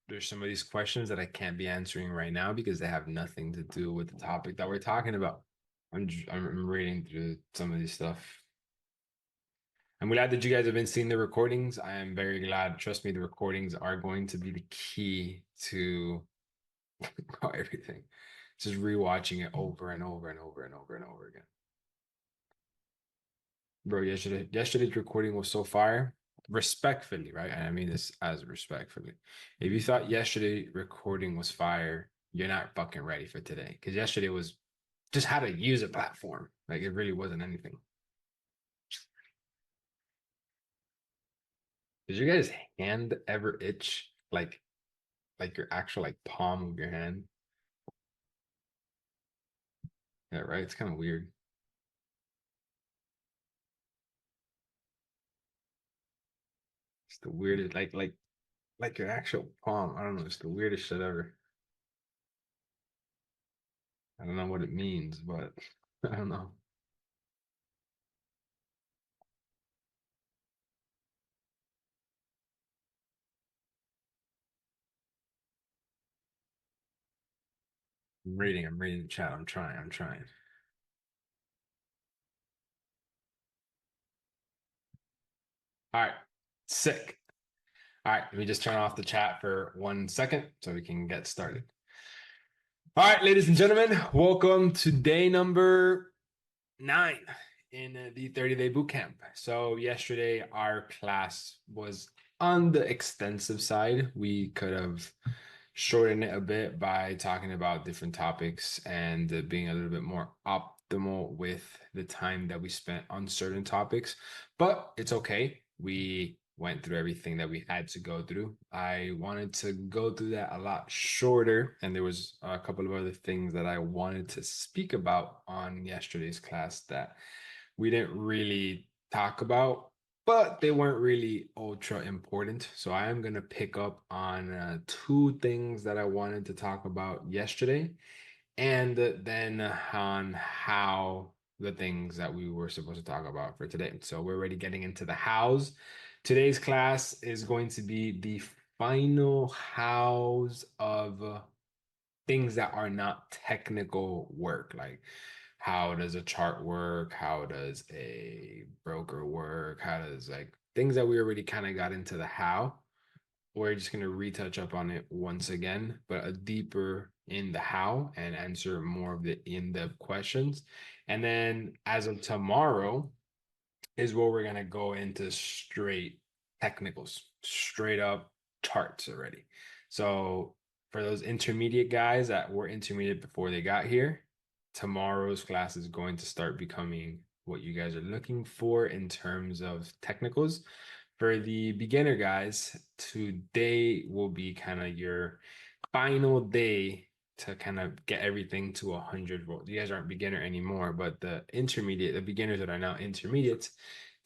there's some of these questions that I can't be answering right now because they have nothing to do with the topic that we're talking about. I'm reading through some of this stuff. I'm glad that you guys have been seeing the recordings. I am very glad. Trust me, the recordings are going to be the key to everything. Just rewatching it over and over and over and over and over again. Bro, yesterday's recording was so fire. Respectfully, right? And I mean this as respectfully. If you thought yesterday recording was fire, you're not fucking ready for today. Because yesterday was just how to use a platform. Like it really wasn't anything. Does your guys' hand ever itch like your actual like palm of your hand? Yeah, right. It's kind of weird. It's the weirdest, like your actual palm. I don't know. It's the weirdest shit ever. I don't know what it means, but I don't know. I'm reading the chat. I'm trying. All right, sick. All right, let me just turn off the chat for 1 second so we can get started. All right, ladies and gentlemen, welcome to day number 9 in the 30-day boot camp. So yesterday our class was on the extensive side. We could have shortened it a bit by talking about different topics and being a little bit more optimal with the time that we spent on certain topics, but it's okay. We went through everything that we had to go through. I wanted to go through that a lot shorter, and there was a couple of other things that I wanted to speak about on yesterday's class that we didn't really talk about, but they weren't really ultra important. So I am going to pick up on two things that I wanted to talk about yesterday, and then on how the things that we were supposed to talk about for today. So we're already getting into the hows. Today's class is going to be the final hows of things that are not technical work, like how does a chart work? How does a broker work? How does like things that we already kind of got into the how. We're just going to retouch up on it once again, but a deeper in the how and answer more of the in-depth questions. And then as of tomorrow is where we're going to go into straight technicals, straight up charts already. So for those intermediate guys that were intermediate before they got here, tomorrow's class is going to start becoming what you guys are looking for in terms of technicals. For the beginner guys, today will be kind of your final day to kind of get everything to 100 volts. You guys aren't beginner anymore, but the beginners that are now intermediate,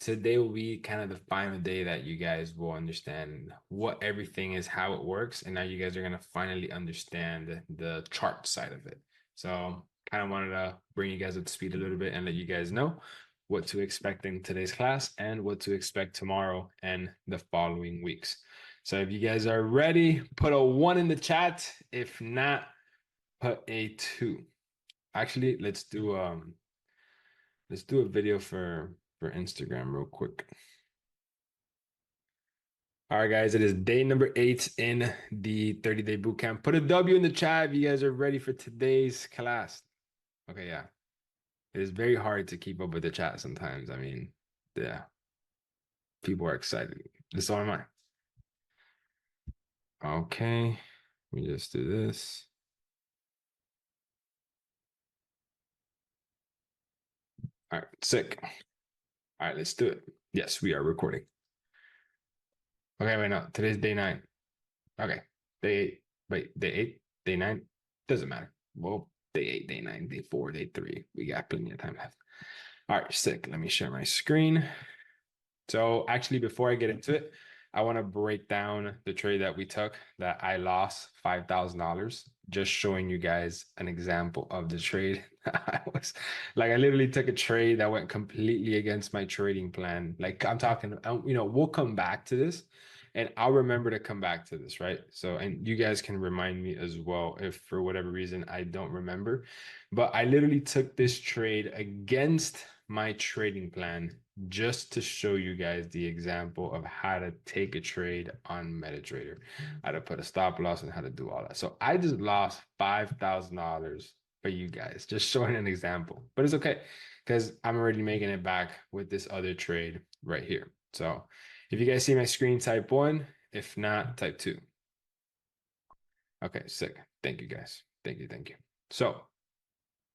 today will be kind of the final day that you guys will understand what everything is, how it works, and now you guys are going to finally understand the chart side of it. So kind of wanted to bring you guys up to speed a little bit and let you guys know what to expect in today's class and what to expect tomorrow and the following weeks. So if you guys are ready, put a 1 in the chat. If not, put a 2. Actually, let's do a video for Instagram real quick. All right, guys, it is day number 8 in the 30-day boot camp. Put a W in the chat if you guys are ready for today's class. Okay, yeah. It is very hard to keep up with the chat sometimes. I mean, yeah, people are excited. So am I. Okay, let me just do this. All right, sick. All right, let's do it. Yes, we are recording. Okay, wait, no, today's day 9. Okay, day 8. Wait, day 8, day 9? Doesn't matter. Well, day 8, day 9, day 4, day 3. We got plenty of time left. All right, sick. Let me share my screen. So actually, before I get into it, I want to break down the trade that we took that I lost $5,000. Just showing you guys an example of the trade. I literally took a trade that went completely against my trading plan. Like I'm talking, we'll come back to this, And I'll remember to come back to this, right? So, and you guys can remind me as well if for whatever reason I don't remember. But I literally took this trade against my trading plan just to show you guys the example of how to take a trade on MetaTrader, how to put a stop loss and how to do all that. So I just lost $5,000 for you guys, just showing an example. But it's okay because I'm already making it back with this other trade right here. So if you guys see my screen, type 1. If not, type 2. Okay, sick. Thank you guys. Thank you, thank you. So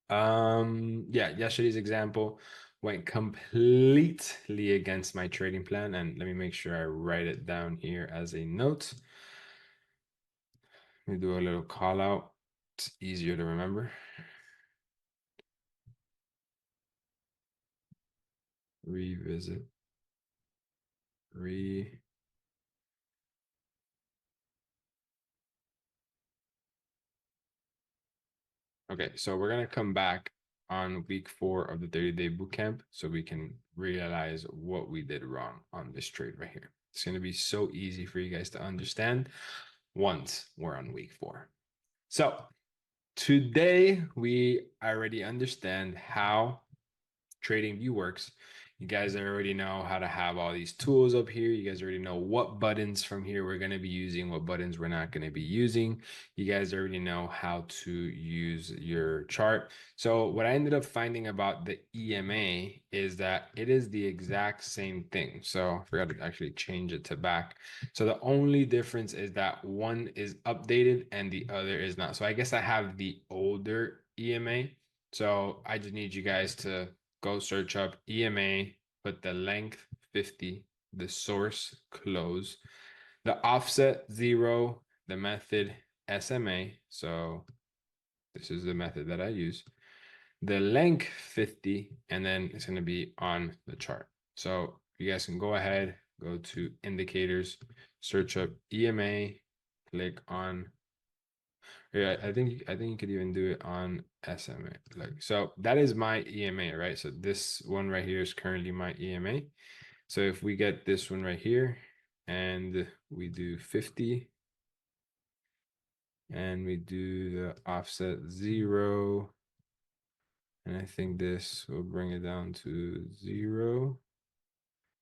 yeah, yesterday's example went completely against my trading plan. And let me make sure I write it down here as a note. Let me do a little call out. It's easier to remember. Revisit. Okay, so we're gonna come back on week 4 of the 30-day bootcamp so we can realize what we did wrong on this trade right here. It's gonna be so easy for you guys to understand once we're on week 4. So today we already understand how TradingView works. You guys already know how to have all these tools up here. You guys already know what buttons from here we're going to be using, what buttons we're not going to be using. You guys already know how to use your chart. So what I ended up finding about the EMA is that it is the exact same thing. So I forgot to actually change it to back. So the only difference is that one is updated and the other is not. So I guess I have the older EMA. So I just need you guys to go search up EMA, put the length 50, the source close, the offset 0, the method SMA. So this is the method that I use. The length 50, and then it's going to be on the chart. So you guys can go ahead, go to indicators, search up EMA, click on. Yeah, I think you could even do it on SMA. Like, so that is my EMA, right? So this one right here is currently my EMA. So if we get this one right here and we do 50 and we do the offset 0, and I think this will bring it down to 0,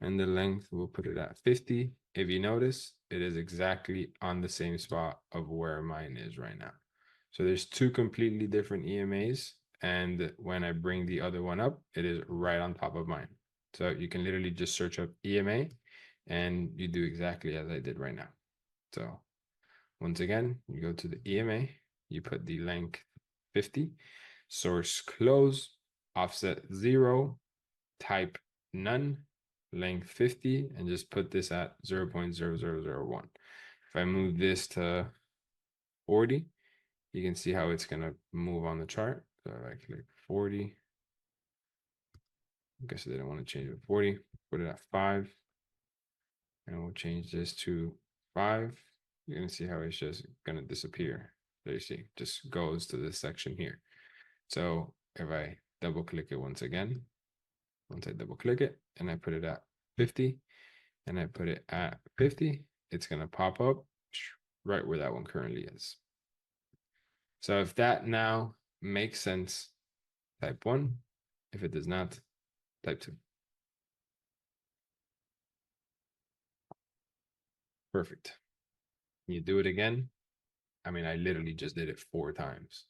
and the length we'll put it at 50. If you notice, it is exactly on the same spot of where mine is right now. So there's 2 completely different EMAs. And when I bring the other one up, it is right on top of mine. So you can literally just search up EMA and you do exactly as I did right now. So once again, you go to the EMA, you put the length 50, source close, offset 0, type none, length 50, and just put this at 0.0001. If I move this to 40, you can see how it's going to move on the chart. So if I click 40, I guess I didn't want to change it to 40, put it at 5, and we'll change this to 5. You're going to see how it's just going to disappear. There you see, just goes to this section here. So if I double click it once again, once I double click it and I put it at 50 and I put it at 50, it's going to pop up right where that one currently is. So if that now makes sense, type 1. If it does not, type 2. Perfect. You do it again. I mean, I literally just did it 4 times.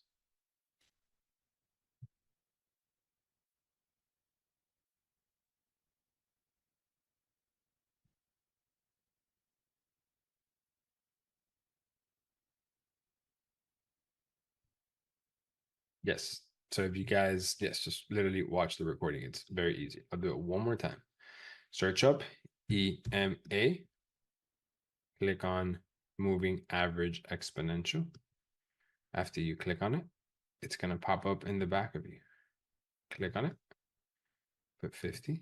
Yes. So if you guys, yes, just literally watch the recording. It's very easy. I'll do it one more time. Search up EMA. Click on moving average exponential. After you click on it, it's going to pop up in the back of you. Click on it. Put 50.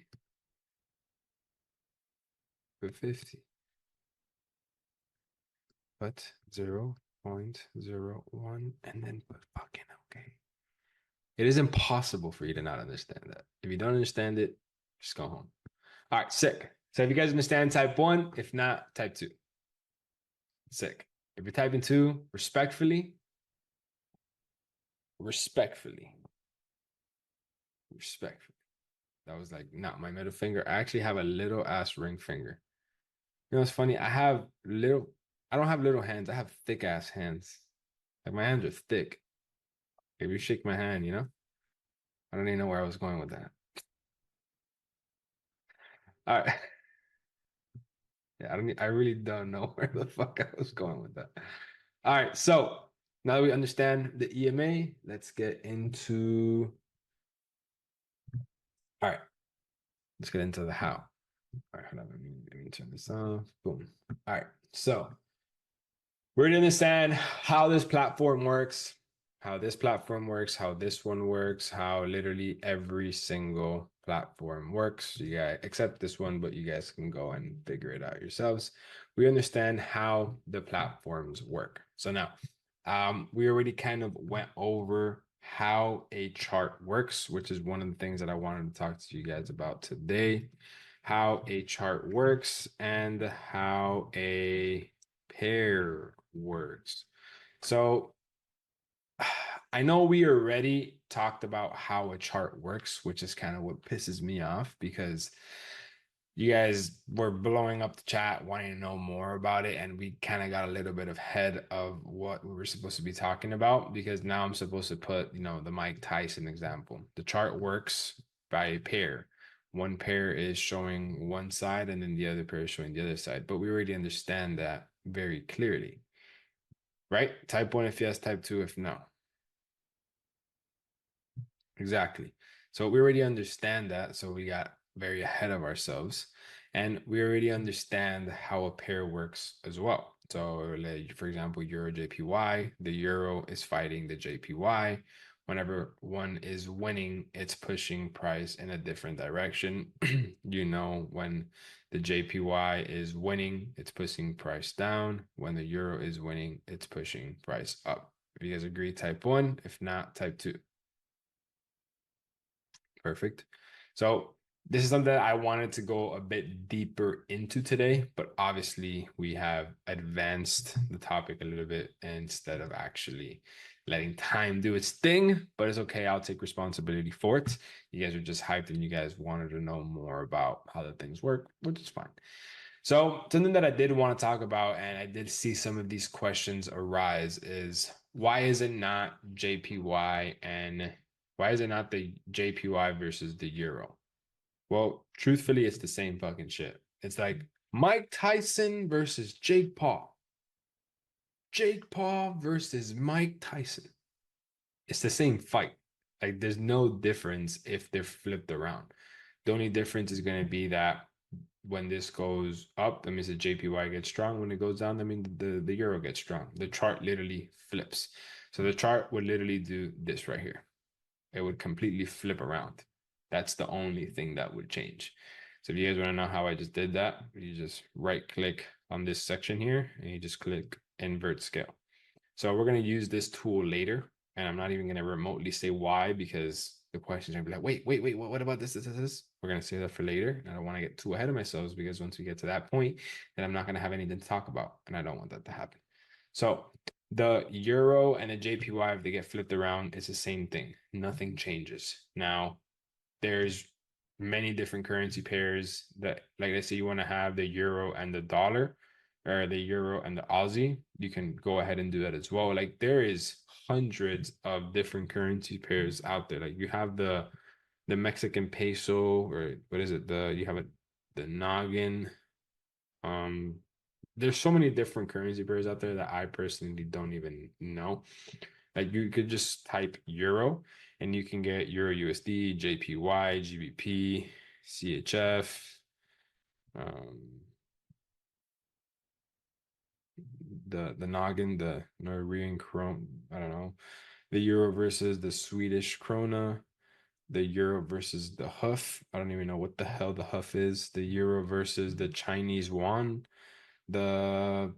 Put 50. Put 0.01 and then put fucking okay. It is impossible for you to not understand that. If you don't understand it, just go home. All right, sick. So if you guys understand, type 1. If not, type 2. Sick. If you're typing 2, respectfully, respectfully, respectfully. That was like not my middle finger. I actually have a little ass ring finger. You know, it's funny. I don't have little hands. I have thick ass hands. Like my hands are thick. If you shake my hand, I don't even know where I was going with that. All right. Yeah, I really don't know where the fuck I was going with that. All right. So now that we understand the EMA, let's get into, all right, let's get into the how. All right, hold on. Let me turn this off. Boom. All right. So we're going to understand how this platform works, how this platform works, how this one works, how literally every single platform works. You guys, except this one, but you guys can go and figure it out yourselves. We understand how the platforms work. So now, we already kind of went over how a chart works, which is one of the things that I wanted to talk to you guys about today. How a chart works and how a pair works. So I know we already talked about how a chart works, which is kind of what pisses me off because you guys were blowing up the chat wanting to know more about it, and we kind of got a little bit ahead of what we were supposed to be talking about because now I'm supposed to put, the Mike Tyson example. The chart works by a pair. One pair is showing one side and then the other pair is showing the other side, but we already understand that very clearly, right? Type 1 if yes, type 2 if no. Exactly. So we already understand that. So we got very ahead of ourselves. And we already understand how a pair works as well. So, like, for example, Euro JPY, the Euro is fighting the JPY. Whenever one is winning, it's pushing price in a different direction. When the JPY is winning, it's pushing price down. When the Euro is winning, it's pushing price up. If you guys agree, type 1. If not, type 2. Perfect. So this is something that I wanted to go a bit deeper into today, but obviously we have advanced the topic a little bit instead of actually letting time do its thing, but it's okay. I'll take responsibility for it. You guys are just hyped and you guys wanted to know more about how the things work, which is fine. So something that I did want to talk about, and I did see some of these questions arise, is why is it not JPY and why is it not the JPY versus the Euro? Well, truthfully, it's the same fucking shit. It's like Mike Tyson versus Jake Paul. Jake Paul versus Mike Tyson. It's the same fight. Like there's no difference if they're flipped around. The only difference is going to be that when this goes up, that means the JPY gets strong. When it goes down, that means the Euro gets strong. The chart literally flips. So the chart would literally do this right here. It would completely flip around. That's the only thing that would change. So if you guys want to know how I just did that, you just right click on this section here and you just click invert scale. So we're going to use this tool later, and I'm not even going to remotely say why because the questions are going to be like, wait, what about this? We're going to save that for later. And I don't want to get too ahead of myself because once we get to that point, then I'm not going to have anything to talk about, and I don't want that to happen. So the Euro and the JPY, if they get flipped around, it's the same thing. Nothing changes. Now, there's many different currency pairs that, like, let's say you want to have the Euro and the dollar, or the Euro and the Aussie, you can go ahead and do that as well. Like there is hundreds of different currency pairs out there. Like you have the Mexican peso, or what is it? You have the noggin. There's so many different currency pairs out there that I personally don't even know. Like you could just type Euro and you can get Euro USD, JPY, GBP, CHF, the noggin, the Norwegian krone, I don't know, the Euro versus the Swedish krona, the Euro versus the Huff. I don't even know what the hell the Huff is. The Euro versus the Chinese yuan, the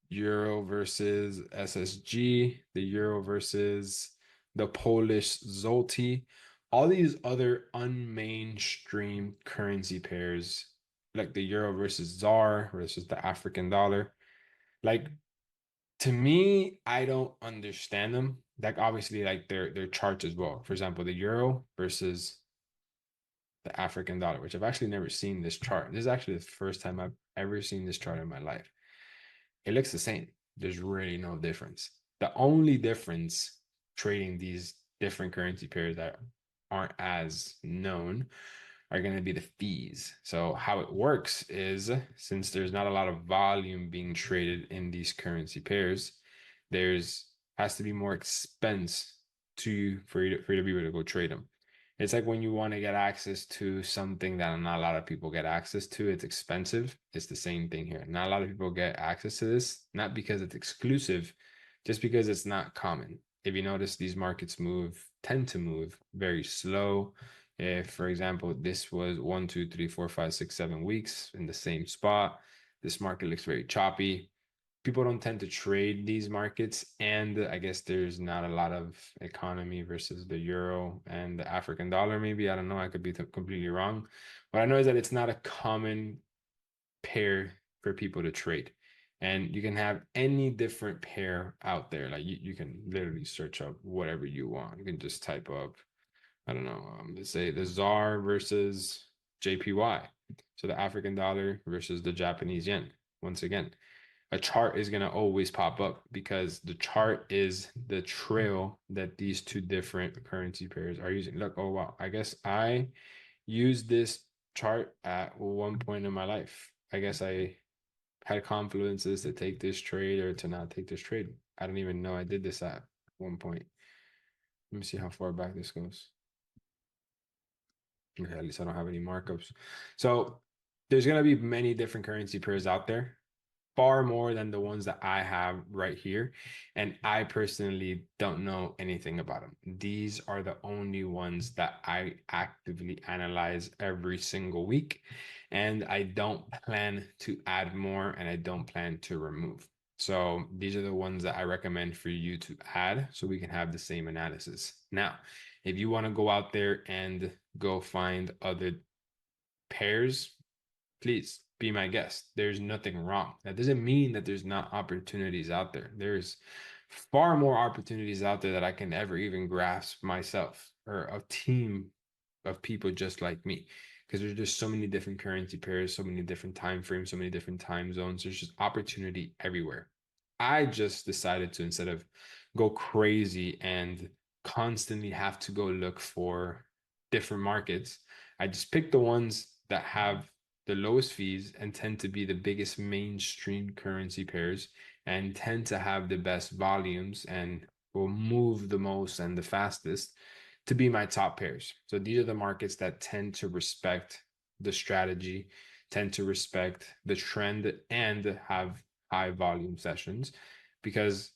Euro versus SSG, the Euro versus the Polish zloty, all these other unmainstream currency pairs, like the Euro versus ZAR versus the African dollar. Like To me, I don't understand them. Like obviously, like their charts as well. For example, the euro versus the African dollar, which I've actually never seen this chart. This is actually the first time I've ever seen this chart in my life. It looks the same. There's really no difference. The only difference trading these different currency pairs that aren't as known are going to be the fees. So how it works is, since there's not a lot of volume being traded in these currency pairs, there's has to be more expense for you to be able to go trade them. It's like when you want to get access to something that not a lot of people get access to, it's expensive. It's the same thing here. Not a lot of people get access to this, not because it's exclusive, just because it's not common. If you notice, these markets tend to move very slow. If, for example, this was 1, 2, 3, 4, 5, 6, 7 weeks in the same spot, this market looks very choppy. People don't tend to trade these markets, and I guess there's not a lot of economy versus the euro and the African dollar. Maybe, I don't know, I could be completely wrong. What I know is that it's not a common pair for people to trade, and you can have any different pair out there. Like you can literally search up whatever you want. You can just type up, I don't know, let's say the ZAR versus JPY, so the African dollar versus the Japanese yen. Once again, a chart is going to always pop up because the chart is the trail that these two different currency pairs are using. Look, oh wow, I guess I used this chart at one point in my life. I guess I had confluences to take this trade or to not take this trade. I don't even know I did this at one point. Let me see how far back this goes. Okay, at least I don't have any markups. So there's going to be many different currency pairs out there, far more than the ones that I have right here. And I personally don't know anything about them. These are the only ones that I actively analyze every single week. And I don't plan to add more, and I don't plan to remove. So these are the ones that I recommend for you to add so we can have the same analysis. Now, if you want to go out there and go find other pairs, please be my guest. There's nothing wrong. That doesn't mean that there's not opportunities out there. There's far more opportunities out there that I can ever even grasp myself, or a team of people just like me. Because there's just so many different currency pairs, so many different time frames, so many different time zones. There's just opportunity everywhere. I just decided to, instead of go crazy and constantly have to go look for different markets, I just pick the ones that have the lowest fees and tend to be the biggest mainstream currency pairs and tend to have the best volumes and will move the most and the fastest to be my top pairs. So these are the markets that tend to respect the strategy, tend to respect the trend, and have high volume sessions, because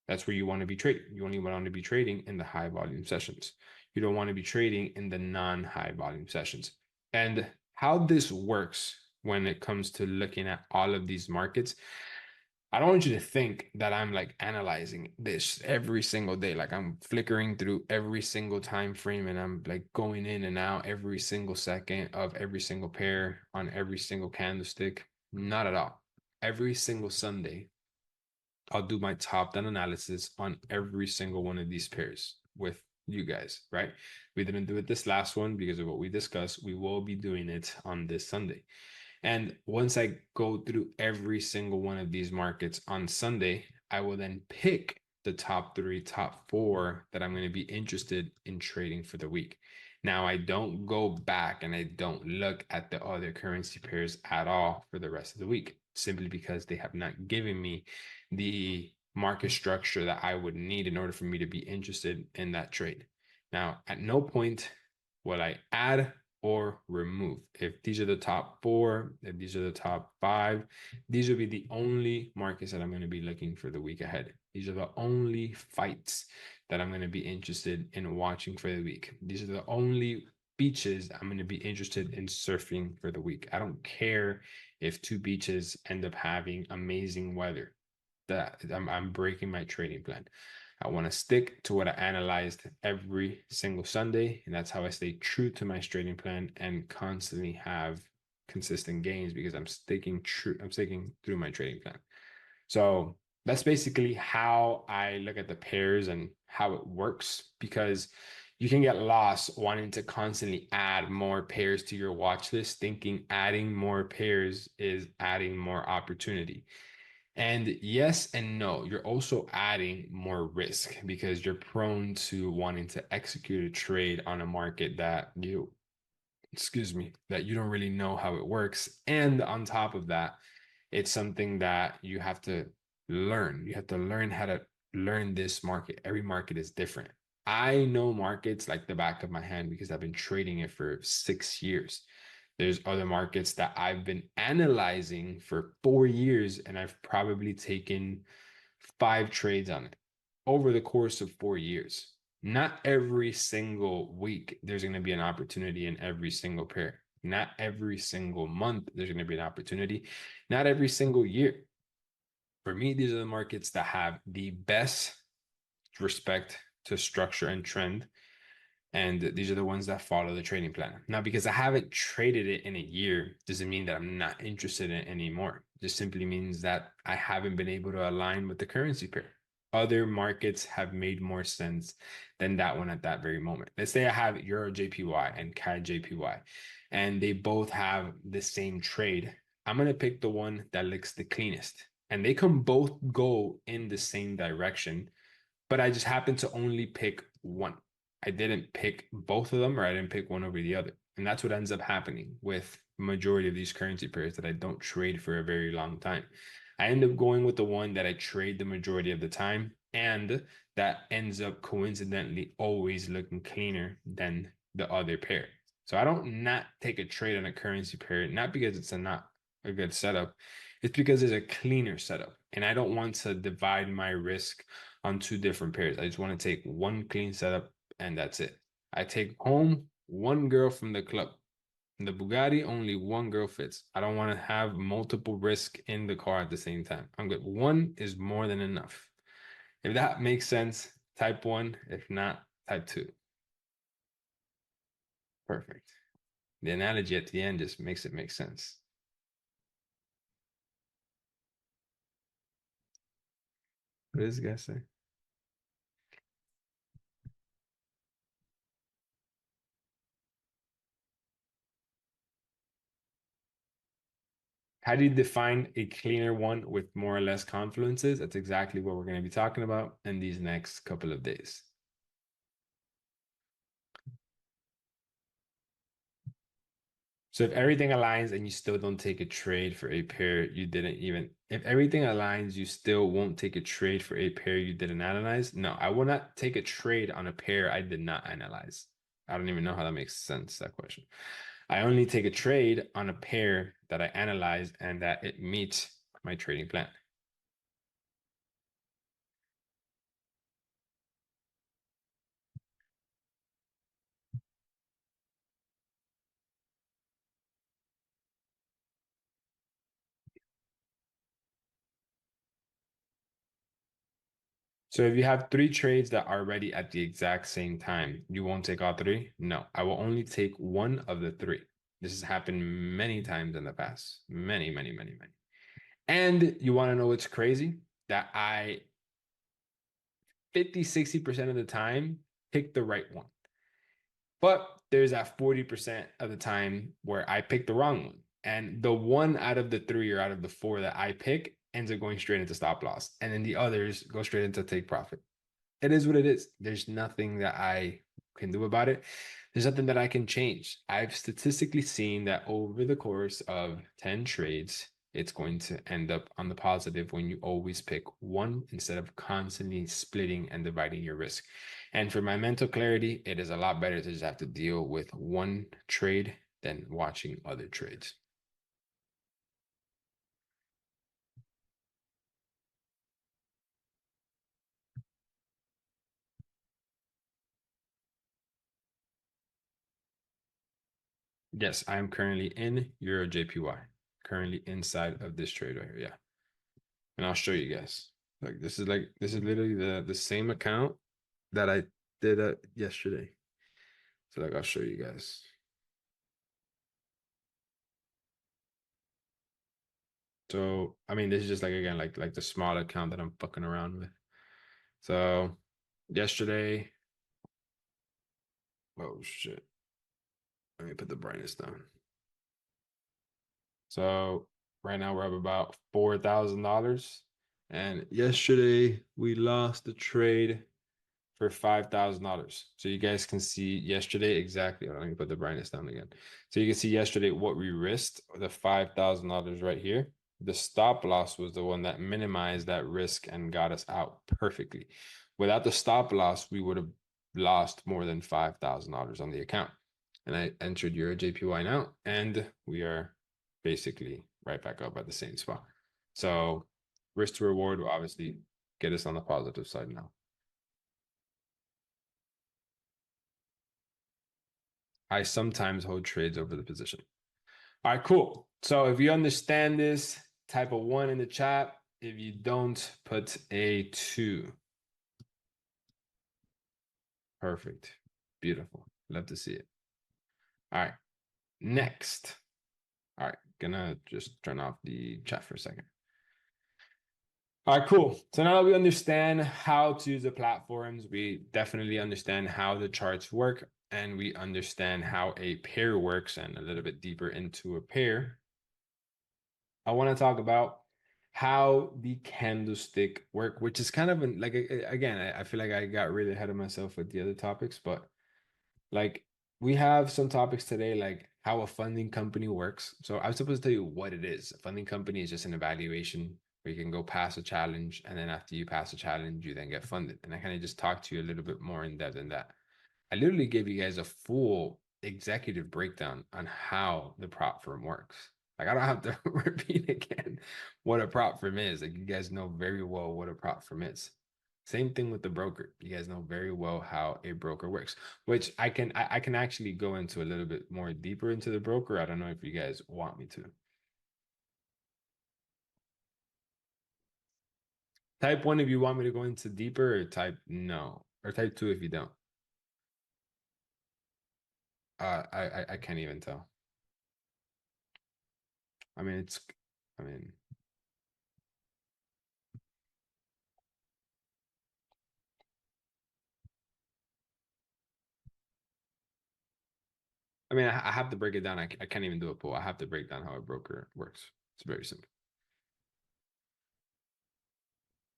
that's where you want to be trading. You only want to be trading in the high volume sessions. You don't want to be trading in the non-high volume sessions. And how this works when it comes to looking at all of these markets, I don't want you to think that I'm like analyzing this every single day. Like I'm flickering through every single time frame and I'm like going in and out every single second of every single pair on every single candlestick. Not at all. Every single Sunday, I'll do my top down analysis on every single one of these pairs with you guys, right? We didn't do it this last one because of what we discussed. We will be doing it on this Sunday. And once I go through every single one of these markets on Sunday, I will then pick the top 3, top 4 that I'm going to be interested in trading for the week. Now, I don't go back and I don't look at the other currency pairs at all for the rest of the week, simply because they have not given me the market structure that I would need in order for me to be interested in that trade. Now, at no point will I add or remove. If these are the top 4, if these are the top 5, these will be the only markets that I'm going to be looking for the week ahead. These are the only fights that I'm going to be interested in watching for the week. These are the only beaches I'm going to be interested in surfing for the week. I don't care if 2 beaches end up having amazing weather. That I'm breaking my trading plan. I want to stick to what I analyzed every single Sunday, and that's how I stay true to my trading plan and constantly have consistent gains, because I'm sticking through my trading plan. So That's basically how I look at the pairs and how it works, because you can get lost wanting to constantly add more pairs to your watch list, thinking adding more pairs is adding more opportunity. And yes and no, you're also adding more risk because you're prone to wanting to execute a trade on a market that excuse me, that you don't really know how it works. And on top of that, it's something that you have to learn. You have to learn how to learn this market. Every market is different. I know markets like the back of my hand because I've been trading it for 6 years. There's other markets that I've been analyzing for 4 years, and I've probably taken 5 trades on it over the course of 4 years. Not every single week there's going to be an opportunity in every single pair. Not every single month there's going to be an opportunity. Not every single year. For me, these are the markets that have the best respect to structure and trend. And these are the ones that follow the trading plan. Now, because I haven't traded it in a year, doesn't mean that I'm not interested in it anymore. It just simply means that I haven't been able to align with the currency pair. Other markets have made more sense than that one at that very moment. Let's say I have Euro JPY and CAD JPY, and they both have the same trade. I'm going to pick the one that looks the cleanest. And they can both go in the same direction, but I just happen to only pick one. I didn't pick both of them, or I didn't pick one over the other. And that's what ends up happening with majority of these currency pairs that I don't trade for a very long time. I end up going with the one that I trade the majority of the time, and that ends up coincidentally always looking cleaner than the other pair. So I don't not take a trade on a currency pair, not because it's not a good setup. It's because it's a cleaner setup. And I don't want to divide my risk on 2 different pairs. I just want to take one clean setup and that's it. I take home one girl from the club. In the Bugatti, only one girl fits. I don't want to have multiple risk in the car at the same time. I'm good. One is more than enough. If that makes sense, type one. If not, type two. Perfect. The analogy at the end just makes it make sense. What does this guy say? How do you define a cleaner one with more or less confluences? That's exactly what we're going to be talking about in these next couple of days. So if everything aligns and you still don't take a trade for a pair you didn't even, if everything aligns, you still won't take a trade for a pair you didn't analyze? No, I will not take a trade on a pair I did not analyze. I don't even know how that makes sense, that question. I only take a trade on a pair that I analyze and that it meets my trading plan. So if you have 3 trades that are ready at the exact same time, you won't take all 3? No, I will only take one of the 3. This has happened many times in the past. Many, many, many, many. And you want to know what's crazy? That I 50-60% of the time pick the right one. But there's that 40% of the time where I pick the wrong one. And the one out of the 3 or out of the 4 that I pick ends up going straight into stop loss. And then the others go straight into take profit. It is what it is. There's nothing that I can do about it. There's nothing that I can change. I've statistically seen that over the course of 10 trades, it's going to end up on the positive when you always pick one instead of constantly splitting and dividing your risk. And for my mental clarity, it is a lot better to just have to deal with one trade than watching other trades. Yes, I am currently in Euro JPY, currently inside of this trade right here. Yeah. And I'll show you guys. This is literally the same account that I did yesterday. So I'll show you guys. So, I mean, this is just like, again, like the small account that I'm fucking around with. So yesterday, oh shit. Let me put the brightness down. So right now we're up about $4,000. And yesterday we lost the trade for $5,000. So you guys can see yesterday exactly. Let me put the brightness down again. So you can see yesterday what we risked, the $5,000 right here. The stop loss was the one that minimized that risk and got us out perfectly. Without the stop loss, we would have lost more than $5,000 on the account. And I entered Euro JPY now, and we are basically right back up at the same spot. So risk to reward will obviously get us on the positive side now. I sometimes hold trades over the position. All right, cool. So if you understand this, type a 1 in the chat. If you don't, put a 2. Perfect. Beautiful. Love to see it. All right, next. All right, gonna just turn off the chat for a second. All right, cool. So now that we understand how to use the platforms, we definitely understand how the charts work, and we understand how a pair works and a little bit deeper into a pair. I want to talk about how the candlestick work, which is kind of like, again, I feel like I got really ahead of myself with the other topics, but like we have some topics today, like how a funding company works. So I was supposed to tell you what it is. A funding company is just an evaluation where you can go pass a challenge, and then after you pass a challenge, you then get funded. And I kind of just talked to you a little bit more in depth than that. I literally gave you guys a full executive breakdown on how the prop firm works. Like I don't have to repeat again what a prop firm is. Like you guys know very well what a prop firm is. Same thing with the broker. You guys know very well how a broker works, which I can actually go into a little bit more deeper into the broker. I don't know if you guys want me to. Type 1 if you want me to go into deeper, or type no, or type 2 if you don't. I can't even tell. I mean, I mean, I have to break it down. I can't even do a poll. I have to break down how a broker works. It's very simple.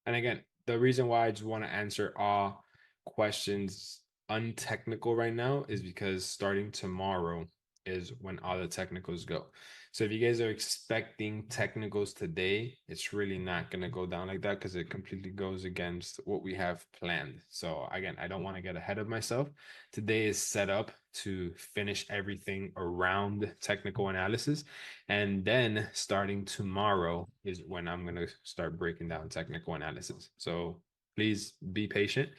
And again, the reason why I just want to answer all questions untechnical right now is because starting tomorrow is when all the technicals go. So if you guys are expecting technicals today, it's really not going to go down like that because it completely goes against what we have planned. So again, I don't want to get ahead of myself. Today is set up to finish everything around technical analysis. And then starting tomorrow is when I'm going to start breaking down technical analysis. So please be patient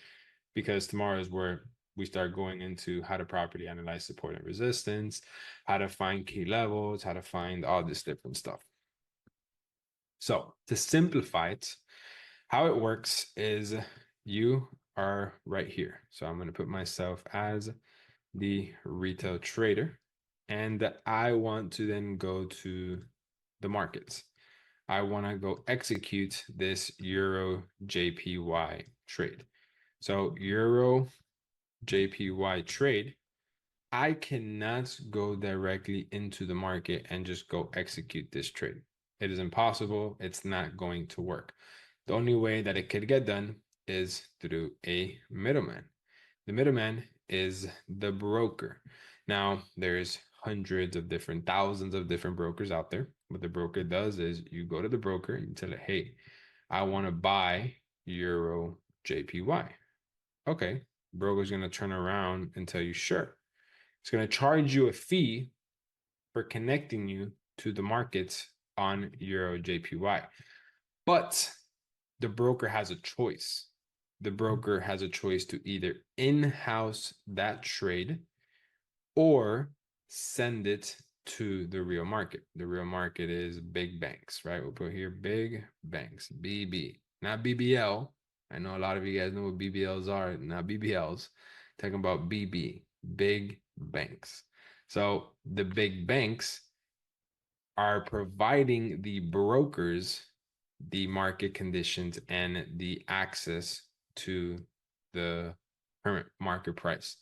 because tomorrow is where we start going into how to properly analyze support and resistance, how to find key levels, how to find all this different stuff. So to simplify it, how it works is you are right here. So I'm going to put myself as the retail trader, and I want to then go to the markets. I want to go execute this Euro JPY trade. So Euro JPY trade, I cannot go directly into the market and just go execute this trade. It is impossible. It's not going to work. The only way that it could get done is through a middleman. The middleman is the broker. Now, there's hundreds of different, thousands of different brokers out there. What the broker does is you go to the broker and you tell it, hey, I want to buy Euro JPY. Okay, broker's going to turn around and tell you, sure. It's going to charge you a fee for connecting you to the markets on Euro JPY. But the broker has a choice. The broker has a choice to either in-house that trade or send it to the real market. The real market is big banks, right? We'll put here big banks, BB, not BBL. I know a lot of you guys know what BBLs are, not BBLs. Talking about BB, big banks. So the big banks are providing the brokers the market conditions and the access to the current market price.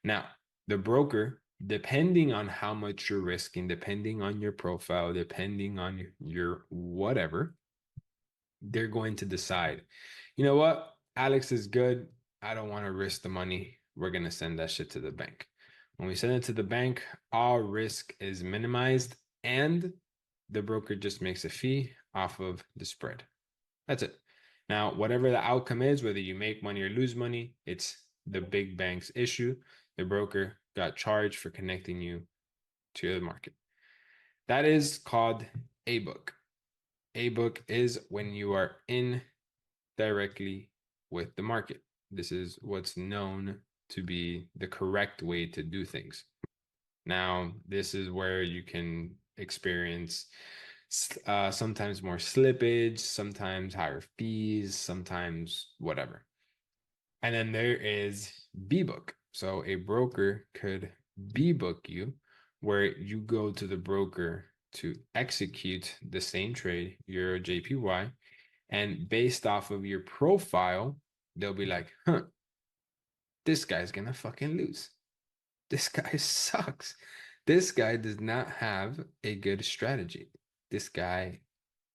Now, the broker, depending on how much you're risking, depending on your profile, depending on your whatever, they're going to decide, you know what, Alex is good. I don't want to risk the money. We're going to send that shit to the bank. When we send it to the bank, all risk is minimized and the broker just makes a fee off of the spread. That's it. Now, whatever the outcome is, whether you make money or lose money, it's the big bank's issue. The broker got charged for connecting you to the market. That is called a book. A book is when you are in directly with the market. This is what's known to be the correct way to do things. Now, this is where you can experience sometimes more slippage, sometimes higher fees, sometimes whatever. And then there is B-Book. So a broker could B-Book you, where you go to the broker to execute the same trade, Euro JPY, and based off of your profile, they'll be like, huh, this guy's gonna fucking lose. This guy sucks. This guy does not have a good strategy. This guy,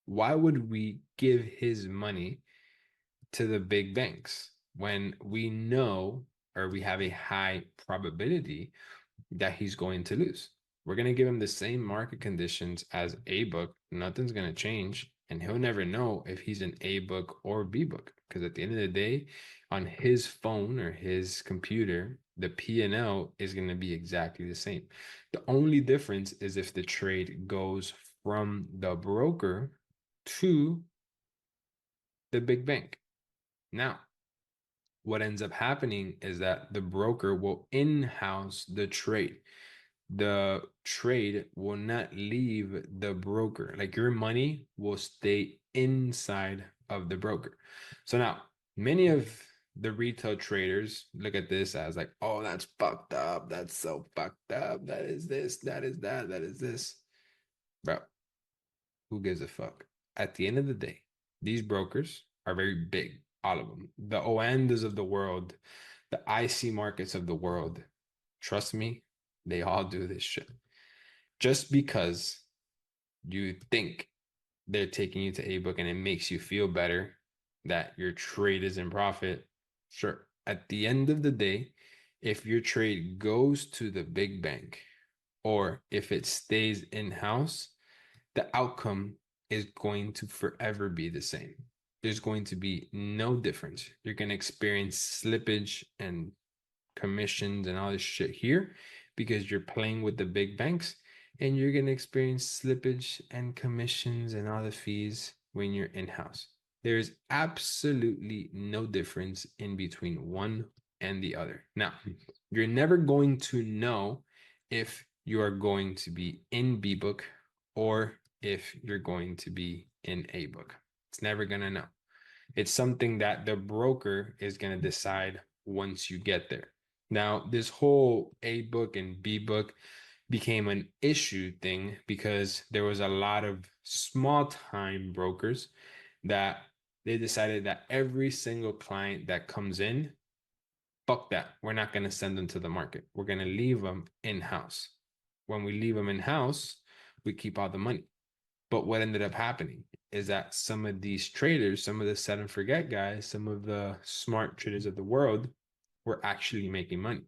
why would we give his money to the big banks when we know or we have a high probability that he's going to lose? We're going to give him the same market conditions as A book. Nothing's going to change. And he'll never know if he's an A book or B book. Because at the end of the day, on his phone or his computer, the P&L is going to be exactly the same. The only difference is if the trade goes from the broker to the big bank. Now, what ends up happening is that the broker will in-house the trade. The trade will not leave the broker. Like your money will stay inside of the broker. So now, many of the retail traders look at this as like, oh, that's fucked up. That's so fucked up. That is this, that is that, that is this. Bro, who gives a fuck? At the end of the day, these brokers are very big, all of them. The Oandas of the world, the IC markets of the world. Trust me, they all do this shit. Just because you think they're taking you to a book and it makes you feel better that your trade is in profit, sure. At the end of the day, if your trade goes to the big bank or if it stays in-house, the outcome is going to forever be the same. There's going to be no difference. You're going to experience slippage and commissions and all this shit here because you're playing with the big banks, and you're going to experience slippage and commissions and all the fees when you're in-house. There's absolutely no difference in between one and the other. Now, you're never going to know if you are going to be in B-Book or if you're going to be in A book. It's never going to know. It's something that the broker is going to decide once you get there. Now, this whole A book and B book became an issue thing because there was a lot of small time brokers that they decided that every single client that comes in, fuck that. We're not going to send them to the market. We're going to leave them in-house. When we leave them in-house, we keep all the money. But what ended up happening is that some of these traders, some of the set and forget guys, some of the smart traders of the world were actually making money.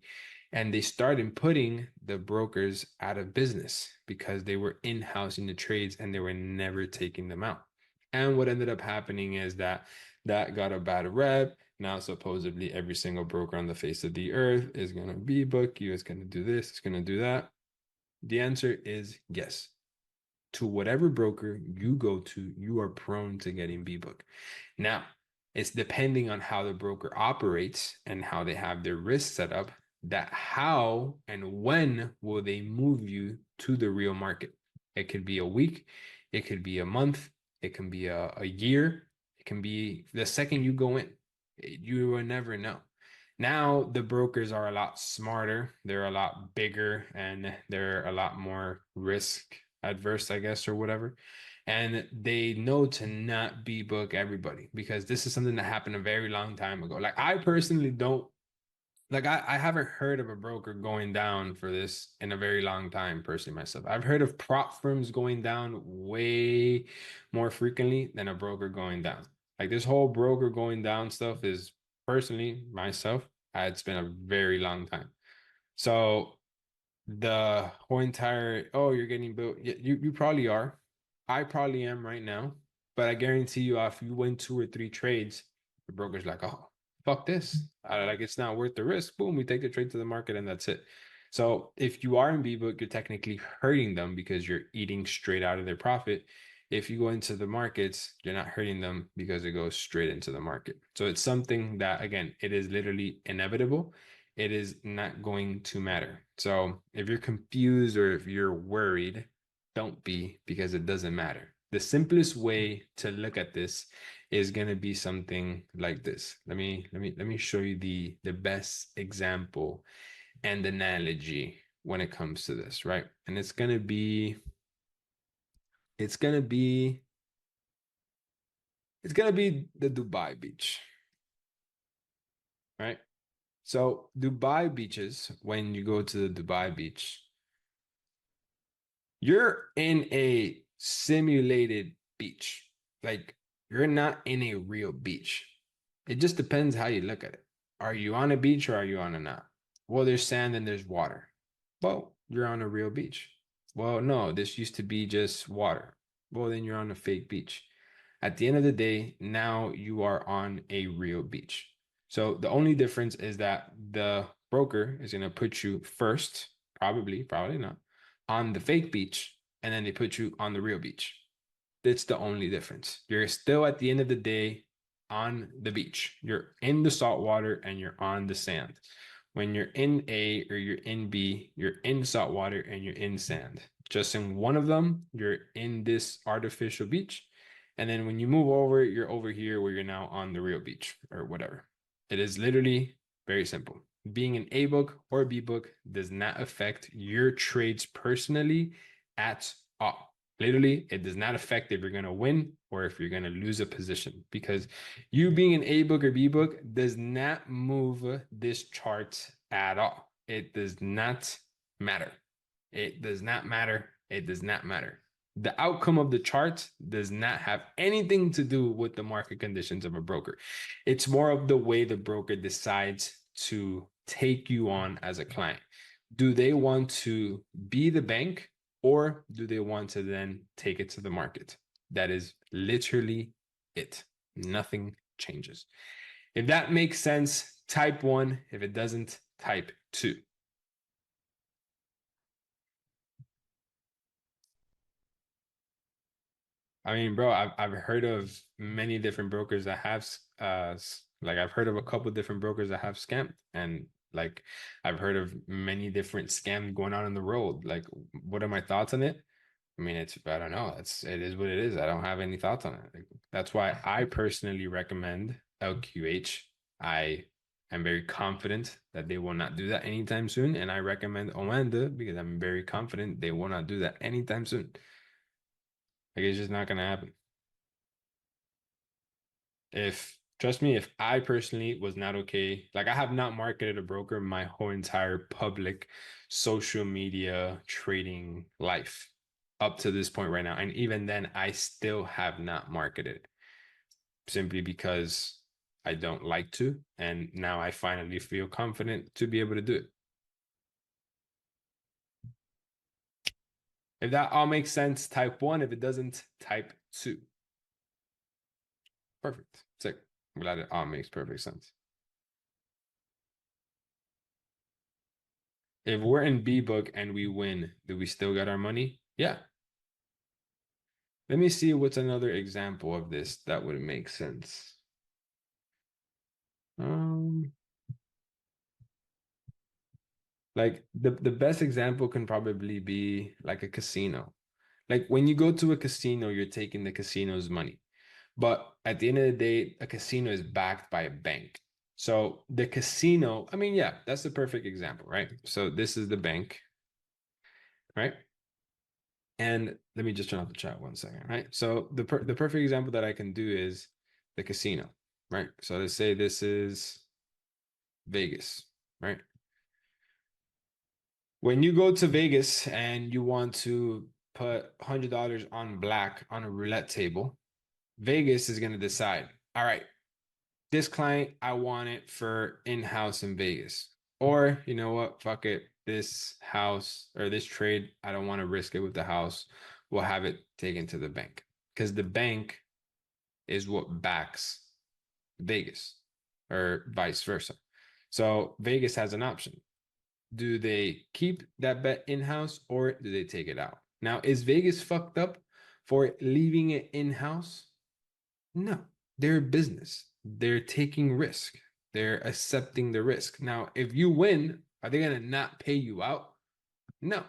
And they started putting the brokers out of business because they were in-housing the trades and they were never taking them out. And what ended up happening is that got a bad rep. Now, supposedly every single broker on the face of the earth is going to be book you, is going to do this, it's going to do that. The answer is yes. To whatever broker you go to, you are prone to getting B-Book. Now, it's depending on how the broker operates and how they have their risk set up, that how and when will they move you to the real market. It could be a week, it could be a month, it can be a year, it can be the second you go in. You will never know. Now the brokers are a lot smarter, they're a lot bigger, and they're a lot more risk adverse, I guess, or whatever. And they know to not B-book everybody because this is something that happened a very long time ago. Like I personally don't like I haven't heard of a broker going down for this in a very long time, personally myself. I've heard of prop firms going down way more frequently than a broker going down. Like this whole broker going down stuff is personally myself, it's been a very long time. So the whole entire, oh, you're getting built. You probably are. I probably am right now, but I guarantee you, if you win two or three trades, the broker's like, oh, fuck this. Like it's not worth the risk. Boom, we take the trade to the market and that's it. So if you are in B-book, you're technically hurting them because you're eating straight out of their profit. If you go into the markets, you're not hurting them because it goes straight into the market. So it's something that, again, it is literally inevitable. It is not going to matter. So if you're confused or if you're worried, don't be, because it doesn't matter. The simplest way to look at this is going to be something like this. Let me show you the best example and analogy when it comes to this, right? And it's going to be the Dubai beach, right? So Dubai beaches, when you go to the Dubai beach, you're in a simulated beach. Like you're not in a real beach. It just depends how you look at it. Are you on a beach or are you on a not? Well, there's sand and there's water. Well, you're on a real beach. Well, no, this used to be just water. Well, then you're on a fake beach. At the end of the day, now you are on a real beach. So the only difference is that the broker is going to put you first, probably not, on the fake beach, and then they put you on the real beach. That's the only difference. You're still at the end of the day on the beach. You're in the salt water and you're on the sand. When you're in A or you're in B, you're in salt water and you're in sand. Just in one of them, you're in this artificial beach. And then when you move over, you're over here where you're now on the real beach or whatever. It is literally very simple. Being an A book or B book does not affect your trades personally at all. Literally, it does not affect if you're going to win or if you're going to lose a position, because you being an A book or B book does not move this chart at all. It does not matter. It does not matter. It does not matter. The outcome of the chart does not have anything to do with the market conditions of a broker. It's more of the way the broker decides to take you on as a client. Do they want to be the bank or do they want to then take it to the market? That is literally it. Nothing changes. If that makes sense, type 1. If it doesn't, type 2. I mean, bro, I've heard of many different brokers that have like I've heard of a couple different brokers that have scammed, and like I've heard of many different scams going on in the road. Like, what are my thoughts on it? I mean, I don't know. It is what it is. I don't have any thoughts on it. Like, that's why I personally recommend LQH. I am very confident that they will not do that anytime soon, and I recommend Oanda because I'm very confident they will not do that anytime soon. Like it's just not gonna happen. If trust me, if I personally was not okay, like I have not marketed a broker my whole entire public social media trading life up to this point right now. And even then, I still have not marketed simply because I don't like to. And now I finally feel confident to be able to do it. If that all makes sense, type 1. If it doesn't, type 2. Perfect. Sick. I'm glad it all makes perfect sense. If we're in B book and we win, do we still get our money? Yeah. Let me see what's another example of this that would make sense. Um, like the best example can probably be like a casino. Like when you go to a casino, you're taking the casino's money. But at the end of the day, a casino is backed by a bank. So the casino, I mean, yeah, that's the perfect example, right? So this is the bank, right? And let me just turn off the chat 1 second, right? So the perfect example that I can do is the casino, right? So let's say this is Vegas, right? When you go to Vegas and you want to put $100 on black on a roulette table, Vegas is going to decide, all right, this client, I want it for in-house in Vegas. Or, you know what, fuck it. This house or this trade, I don't want to risk it with the house. We'll have it taken to the bank. Because the bank is what backs Vegas or vice versa. So Vegas has an option. Do they keep that bet in-house or do they take it out? Now, is Vegas fucked up for leaving it in-house? No, they're a business. They're taking risk. They're accepting the risk. Now, if you win, are they gonna not pay you out? No.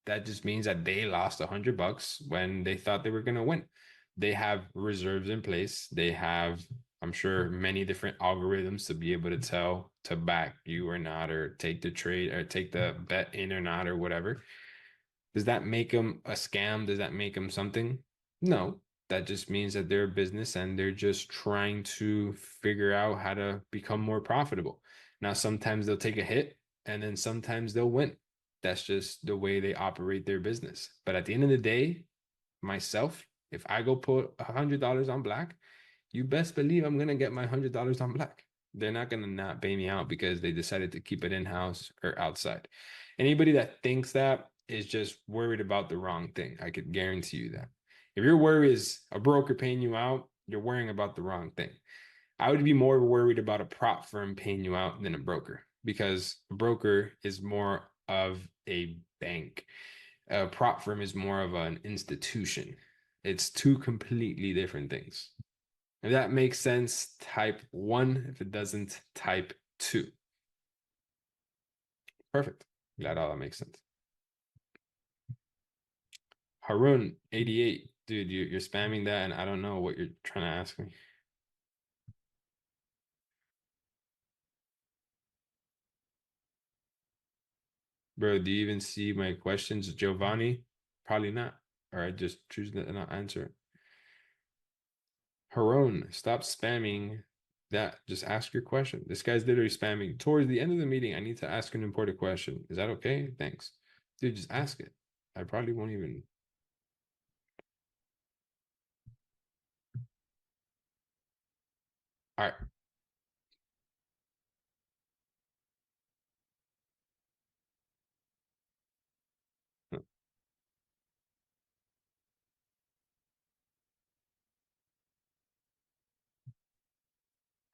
That just means that they lost $100 when they thought they were gonna win. They have reserves in place. They have, I'm sure, many different algorithms to be able to tell to back you or not, or take the trade or take the bet in or not, or whatever. Does that make them a scam? Does that make them something? No, that just means that they're a business and they're just trying to figure out how to become more profitable. Now, sometimes they'll take a hit and then sometimes they'll win. That's just the way they operate their business. But at the end of the day, myself, if I go put $100 on black, you best believe I'm gonna get my $100 on black. They're not gonna not pay me out because they decided to keep it in house or outside. Anybody that thinks that is just worried about the wrong thing. I could guarantee you that. If your worry is a broker paying you out, you're worrying about the wrong thing. I would be more worried about a prop firm paying you out than a broker because a broker is more of a bank. A prop firm is more of an institution. It's two completely different things. If that makes sense, type 1. If it doesn't, type 2. Perfect. Glad all that makes sense. Harun 88. Dude, you're spamming that and I don't know what you're trying to ask me. Bro, do you even see my questions, Giovanni? Probably not. Or I just choose to not answer. Harun, stop spamming that. Just ask your question. This guy's literally spamming. Towards the end of the meeting, I need to ask an important question. Is that okay? Thanks. Dude, just ask it. I probably won't even. All right.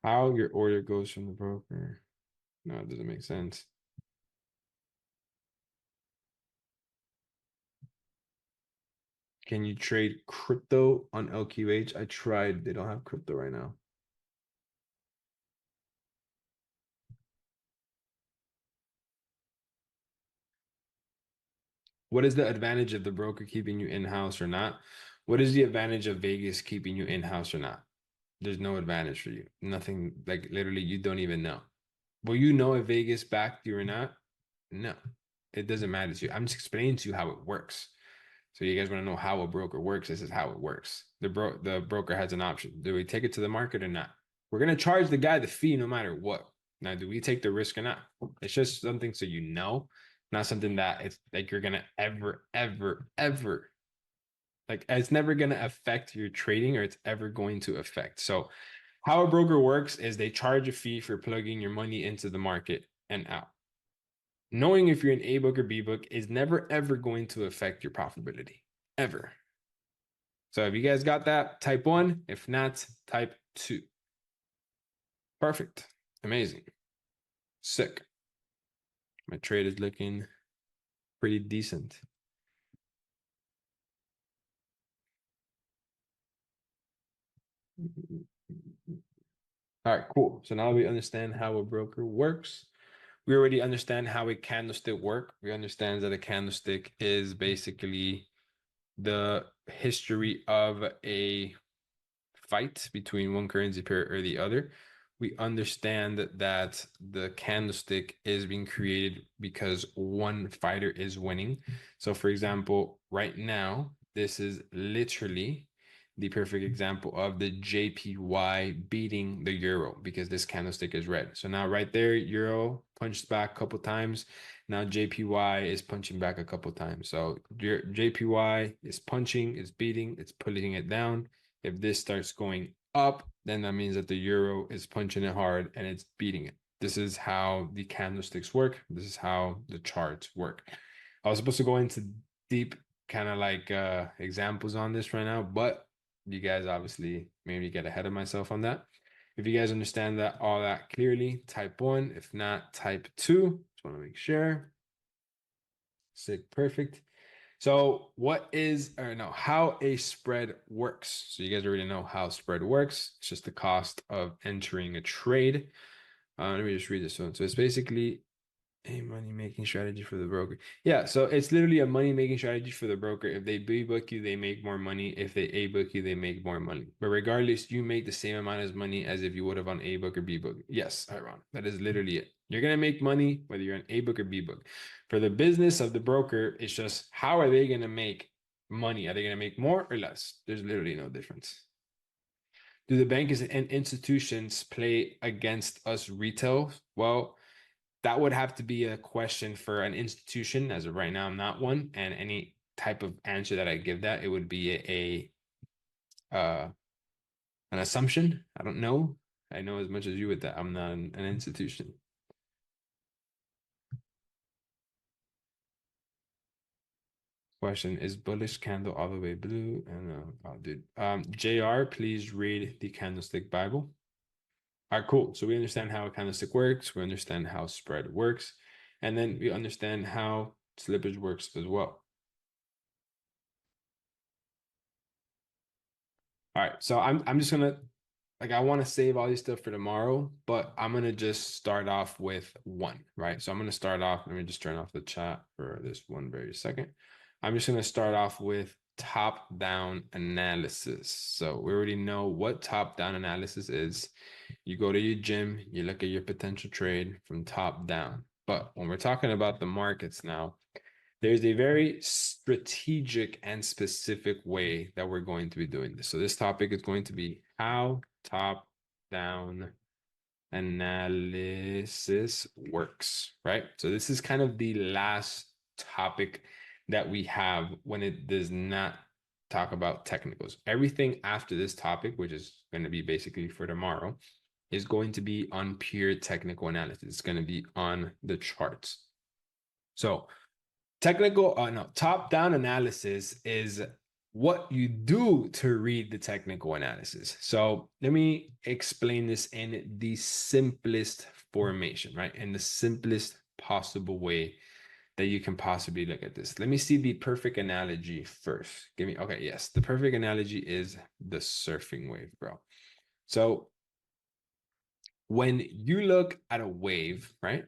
How your order goes from the broker. No, it doesn't make sense. Can you trade crypto on LQH? I tried. They don't have crypto right now. What is the advantage of the broker keeping you in-house or not? What is the advantage of Vegas keeping you in-house or not? There's no advantage for you. Nothing, like literally, you don't even know. Will you know if Vegas backed you or not? No, it doesn't matter to you. I'm just explaining to you how it works. So you guys want to know how a broker works? This is how it works. The broker has an option. Do we take it to the market or not? We're gonna charge the guy the fee no matter what. Now, do we take the risk or not? It's just something so you know, not something that it's like you're gonna ever like it's never gonna affect your trading or it's ever going to affect. So how a broker works is they charge a fee for plugging your money into the market and out. Knowing if you're an A book or B book is never ever going to affect your profitability. Ever. So if you guys got that, type 1. If not, type 2. Perfect. Amazing. Sick. My trade is looking pretty decent. All right, cool. So now we understand how a broker works. We already understand how a candlestick work. We understand that a candlestick is basically the history of a fight between one currency pair or the other. we understand that the candlestick is being created because one fighter is winning. So for example, right now, this is literally the perfect example of the JPY beating the euro because this candlestick is red. So now right there, euro punched back a couple times. Now JPY is punching back a couple times. So JPY is punching, it's beating, it's pulling it down. If this starts going up, then that means that the euro is punching it hard and it's beating it. This is how the candlesticks work. This is how the charts work. I was supposed to go into deep kind of like examples on this right now, but you guys obviously made me get ahead of myself on that. If you guys understand that all that clearly, type 1. If not, type 2. Just want to make sure. Sick, perfect. So what is, or no, how a spread works. So you guys already know how spread works. It's just the cost of entering a trade. Let me just read this one. So it's basically a money-making strategy for the broker. Yeah, so it's literally a money-making strategy for the broker. If they B book you, they make more money. If they A book you, they make more money. But regardless, you make the same amount of money as if you would have on A book or B book. Yes, Aaron, that is literally it. You're gonna make money whether you're on A book or B book. For the business of the broker, it's just how are they gonna make money? Are they gonna make more or less? There's literally no difference. Do the banks and institutions play against us retail? Well, that would have to be a question for an institution. As of right now, I'm not one, and any type of answer that I give that, it would be an assumption. I don't know. I know as much as you with that. I'm not an institution. Question: is bullish candle all the way blue? And oh, dude. JR, please read the candlestick Bible. All right, cool. So we understand how a candlestick works. We understand how spread works, and then we understand how slippage works as well. All right, so I'm just gonna like I want to save all these stuff for tomorrow, but I'm gonna just start off with one, right? So I'm gonna start off. Let me just turn off the chat for this one very second. I'm just gonna start off with top-down analysis. So we already know what top-down analysis is. You go to your gym, you look at your potential trade from top down. But when we're talking about the markets now, there's a very strategic and specific way that we're going to be doing this. So this topic is going to be how top-down analysis works, right? So this is kind of the last topic that we have when it does not talk about technicals. Everything after this topic, which is going to be basically for tomorrow, is going to be on pure technical analysis. It's going to be on the charts. So top-down analysis is what you do to read the technical analysis. So let me explain this in the simplest formation, right? In the simplest possible way that you can possibly look at this. Let me see the perfect analogy first. Okay, yes, the perfect analogy is the surfing wave, bro. So when you look at a wave, right?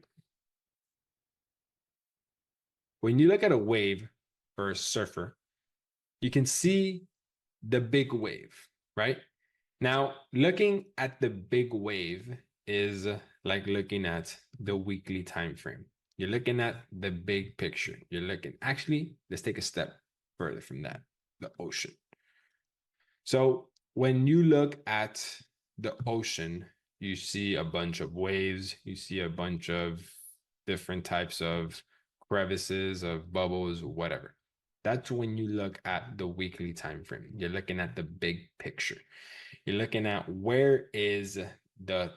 When you look at a wave for a surfer, you can see the big wave, right? Now, looking at the big wave is like looking at the weekly time frame. You're looking at the big picture. Actually, let's take a step further from that, the ocean. So when you look at the ocean, you see a bunch of waves, you see a bunch of different types of crevices, of bubbles, whatever. That's when you look at the weekly time frame. You're looking at the big picture. You're looking at where is the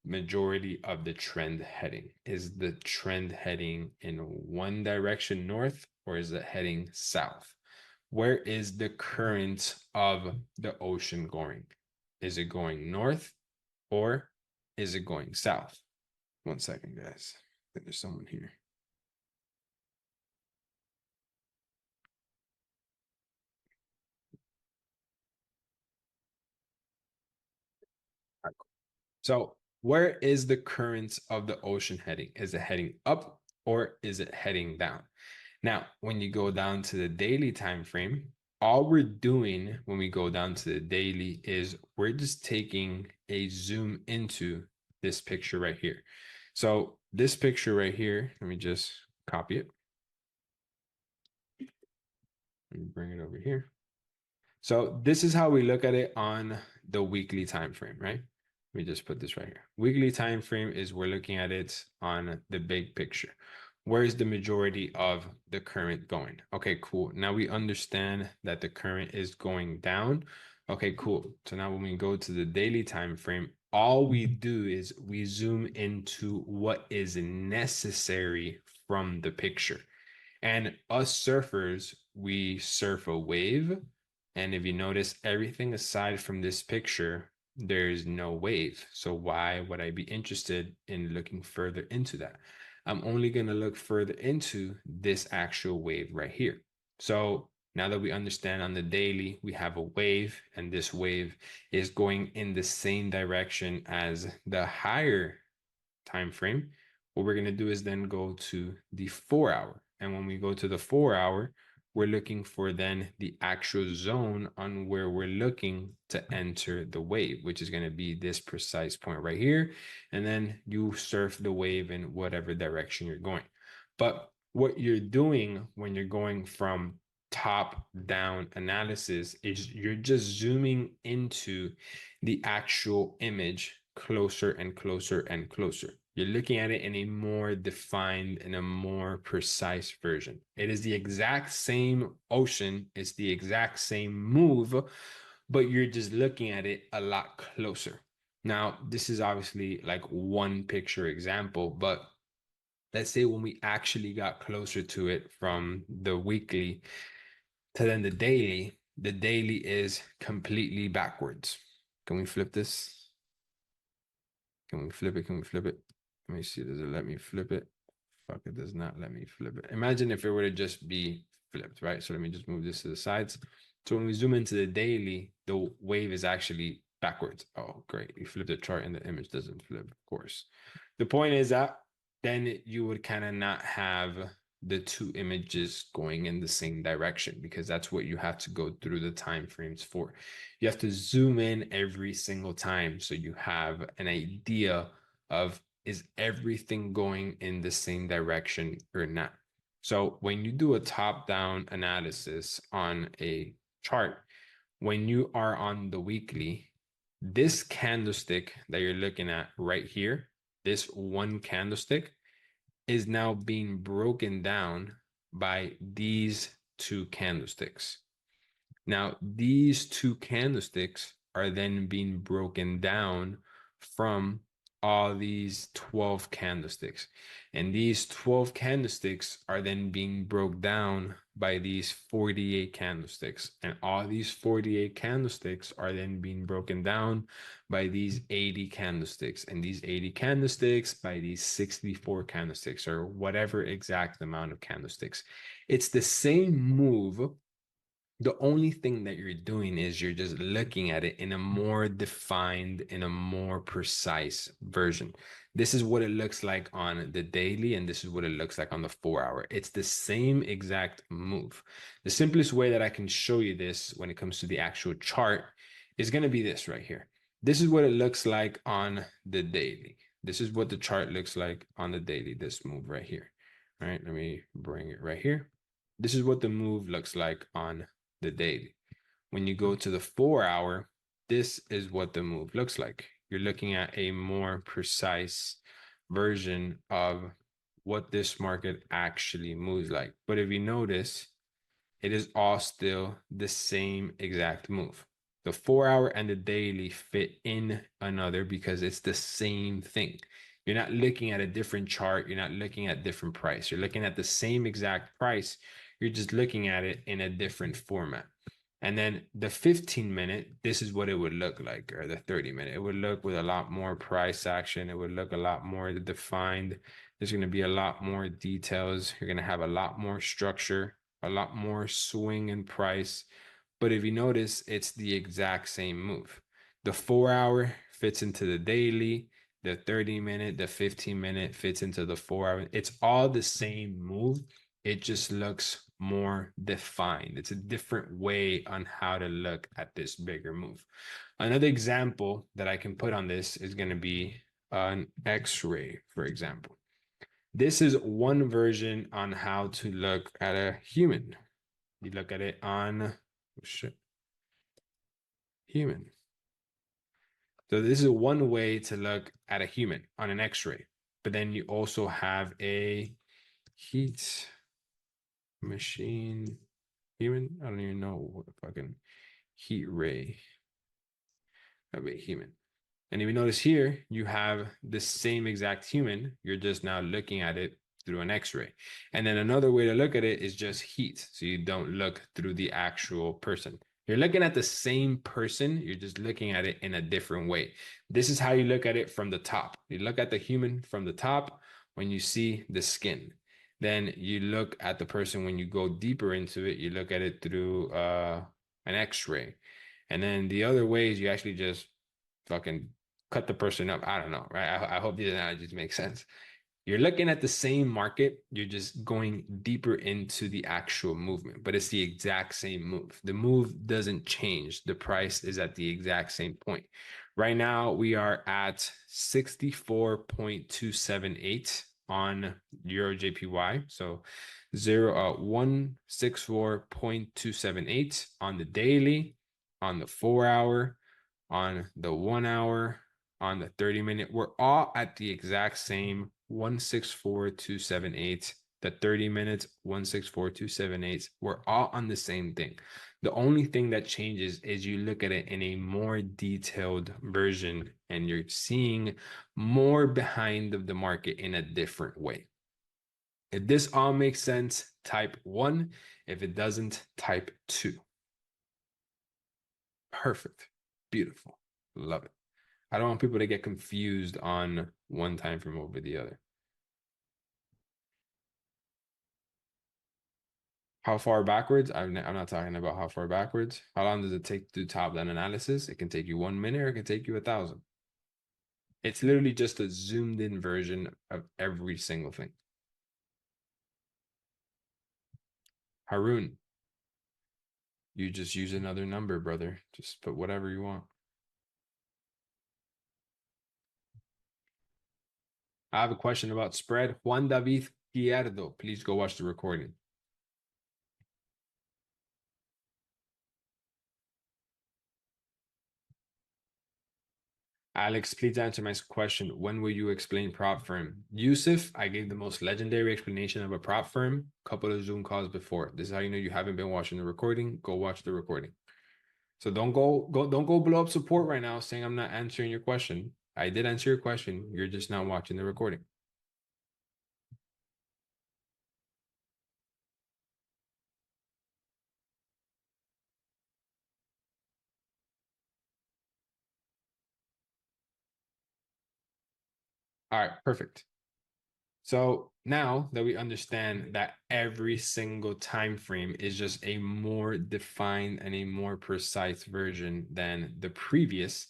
majority of the trend heading. Is the trend heading in one direction north or is it heading south? Where is the current of the ocean going? Is it going north or is it going south? 1 second, guys. I think there's someone here. All right, cool. So where is the current of the ocean heading? Is it heading up or is it heading down? Now, when you go down to the daily time frame, all we're doing when we go down to the daily is we're just taking a zoom into this picture right here. So this picture right here, let me just copy it. Let me bring it over here. So this is how we look at it on the weekly time frame, right? Let me just put this right here. Weekly time frame is we're looking at it on the big picture. Where is the majority of the current going? Okay, cool. Now we understand that the current is going down. Okay, cool. So now when we go to the daily time frame, all we do is we zoom into what is necessary from the picture. And us surfers, we surf a wave. And if you notice everything aside from this picture, there's no wave. So why would I be interested in looking further into that? I'm only going to look further into this actual wave right here. So now that we understand on the daily, we have a wave, and this wave is going in the same direction as the higher time frame. What we're going to do is then go to the 4 hour. And when we go to the 4 hour, we're looking for then the actual zone on where we're looking to enter the wave, which is going to be this precise point right here. And then you surf the wave in whatever direction you're going. But what you're doing when you're going from top down analysis is you're just zooming into the actual image closer and closer and closer. You're looking at it in a more defined and a more precise version. It is the exact same ocean, it's the exact same move, but you're just looking at it a lot closer. Now, this is obviously like one picture example, but let's say when we actually got closer to it from the weekly to then the daily is completely backwards. Can we flip this? Can we flip it? Can we flip it? Let me see. Does it let me flip it? Fuck, it does not let me flip it. Imagine if it were to just be flipped, right? So let me just move this to the sides. So when we zoom into the daily, the wave is actually backwards. Oh, great. We flip the chart and the image doesn't flip, of course. The point is that then you would kind of not have the two images going in the same direction, because that's what you have to go through the time frames for. You have to zoom in every single time so you have an idea of, is everything going in the same direction or not? So when you do a top-down analysis on a chart, when you are on the weekly, this candlestick that you're looking at right here, this one candlestick, is now being broken down by these two candlesticks. Now, these two candlesticks are then being broken down from all these 12 candlesticks. And these 12 candlesticks are then being broke down by these 48 candlesticks. And all these 48 candlesticks are then being broken down by these 80 candlesticks. And these 80 candlesticks by these 64 candlesticks, or whatever exact amount of candlesticks. It's the same move. The only thing that you're doing is you're just looking at it in a more defined, in a more precise version. This is what it looks like on the daily, and this is what it looks like on the 4 hour. It's the same exact move. The simplest way that I can show you this when it comes to the actual chart is going to be this right here. This is what it looks like on the daily. This is what the chart looks like on the daily, this move right here. All right, let me bring it right here. This is what the move looks like on the daily. When you go to the 4 hour, this is what the move looks like. You're looking at a more precise version of what this market actually moves like. But if you notice, it is all still the same exact move. The 4 hour and the daily fit in another because it's the same thing. You're not looking at a different chart. You're not looking at different price. You're looking at the same exact price. You're just looking at it in a different format. And then the 15-minute, this is what it would look like, or the 30-minute. It would look with a lot more price action. It would look a lot more defined. There's going to be a lot more details. You're going to have a lot more structure, a lot more swing in price. But if you notice, it's the exact same move. The 4 hour fits into the daily, the 30-minute, the 15-minute fits into the 4 hour. It's all the same move. It just looks more defined. It's a different way on how to look at this bigger move. Another example that I can put on this is going to be an X-ray, for example. This is one version on how to look at a human. You look at it on human. So this is one way to look at a human on an X-ray. But then you also have a heat machine human. I don't even know what the fucking heat ray. That'd be a human. And if you notice here, you have the same exact human. You're just now looking at it through an X-ray. And then another way to look at it is just heat. So you don't look through the actual person. You're looking at the same person. You're just looking at it in a different way. This is how you look at it from the top. You look at the human from the top when you see the skin. Then you look at the person when you go deeper into it. You look at it through an X-ray. And then the other ways you actually just fucking cut the person up. I don't know, right? I hope these analogies make sense. You're looking at the same market, you're just going deeper into the actual movement, but it's the exact same move. The move doesn't change. The price is at the exact same point. Right now, we are at 64.278 on Euro JPY. So 164.278 on the daily, on the 4 hour, on the 1 hour, on the 30-minute. We're all at the exact same 164.278. The 30 minutes, 164.278. We're all on the same thing. The only thing that changes is you look at it in a more detailed version and you're seeing more behind of the market in a different way. If this all makes sense, type 1. If it doesn't, type 2. Perfect. Beautiful. Love it. I don't want people to get confused on one time frame over the other. How far backwards? I'm not talking about how far backwards. How long does it take to do top down analysis? It can take you 1 minute or it can take you 1,000. It's literally just a zoomed in version of every single thing. Haroon, you just use another number, brother. Just put whatever you want. I have a question about spread. Juan David Izquierdo, please go watch the recording. Alex, please answer my question. When will you explain prop firm? Yusuf, I gave the most legendary explanation of a prop firm a couple of Zoom calls before. This is how you know you haven't been watching the recording. Go watch the recording. So don't go blow up support right now saying I'm not answering your question. I did answer your question. You're just not watching the recording. All right, perfect. So now that we understand that every single time frame is just a more defined and a more precise version than the previous,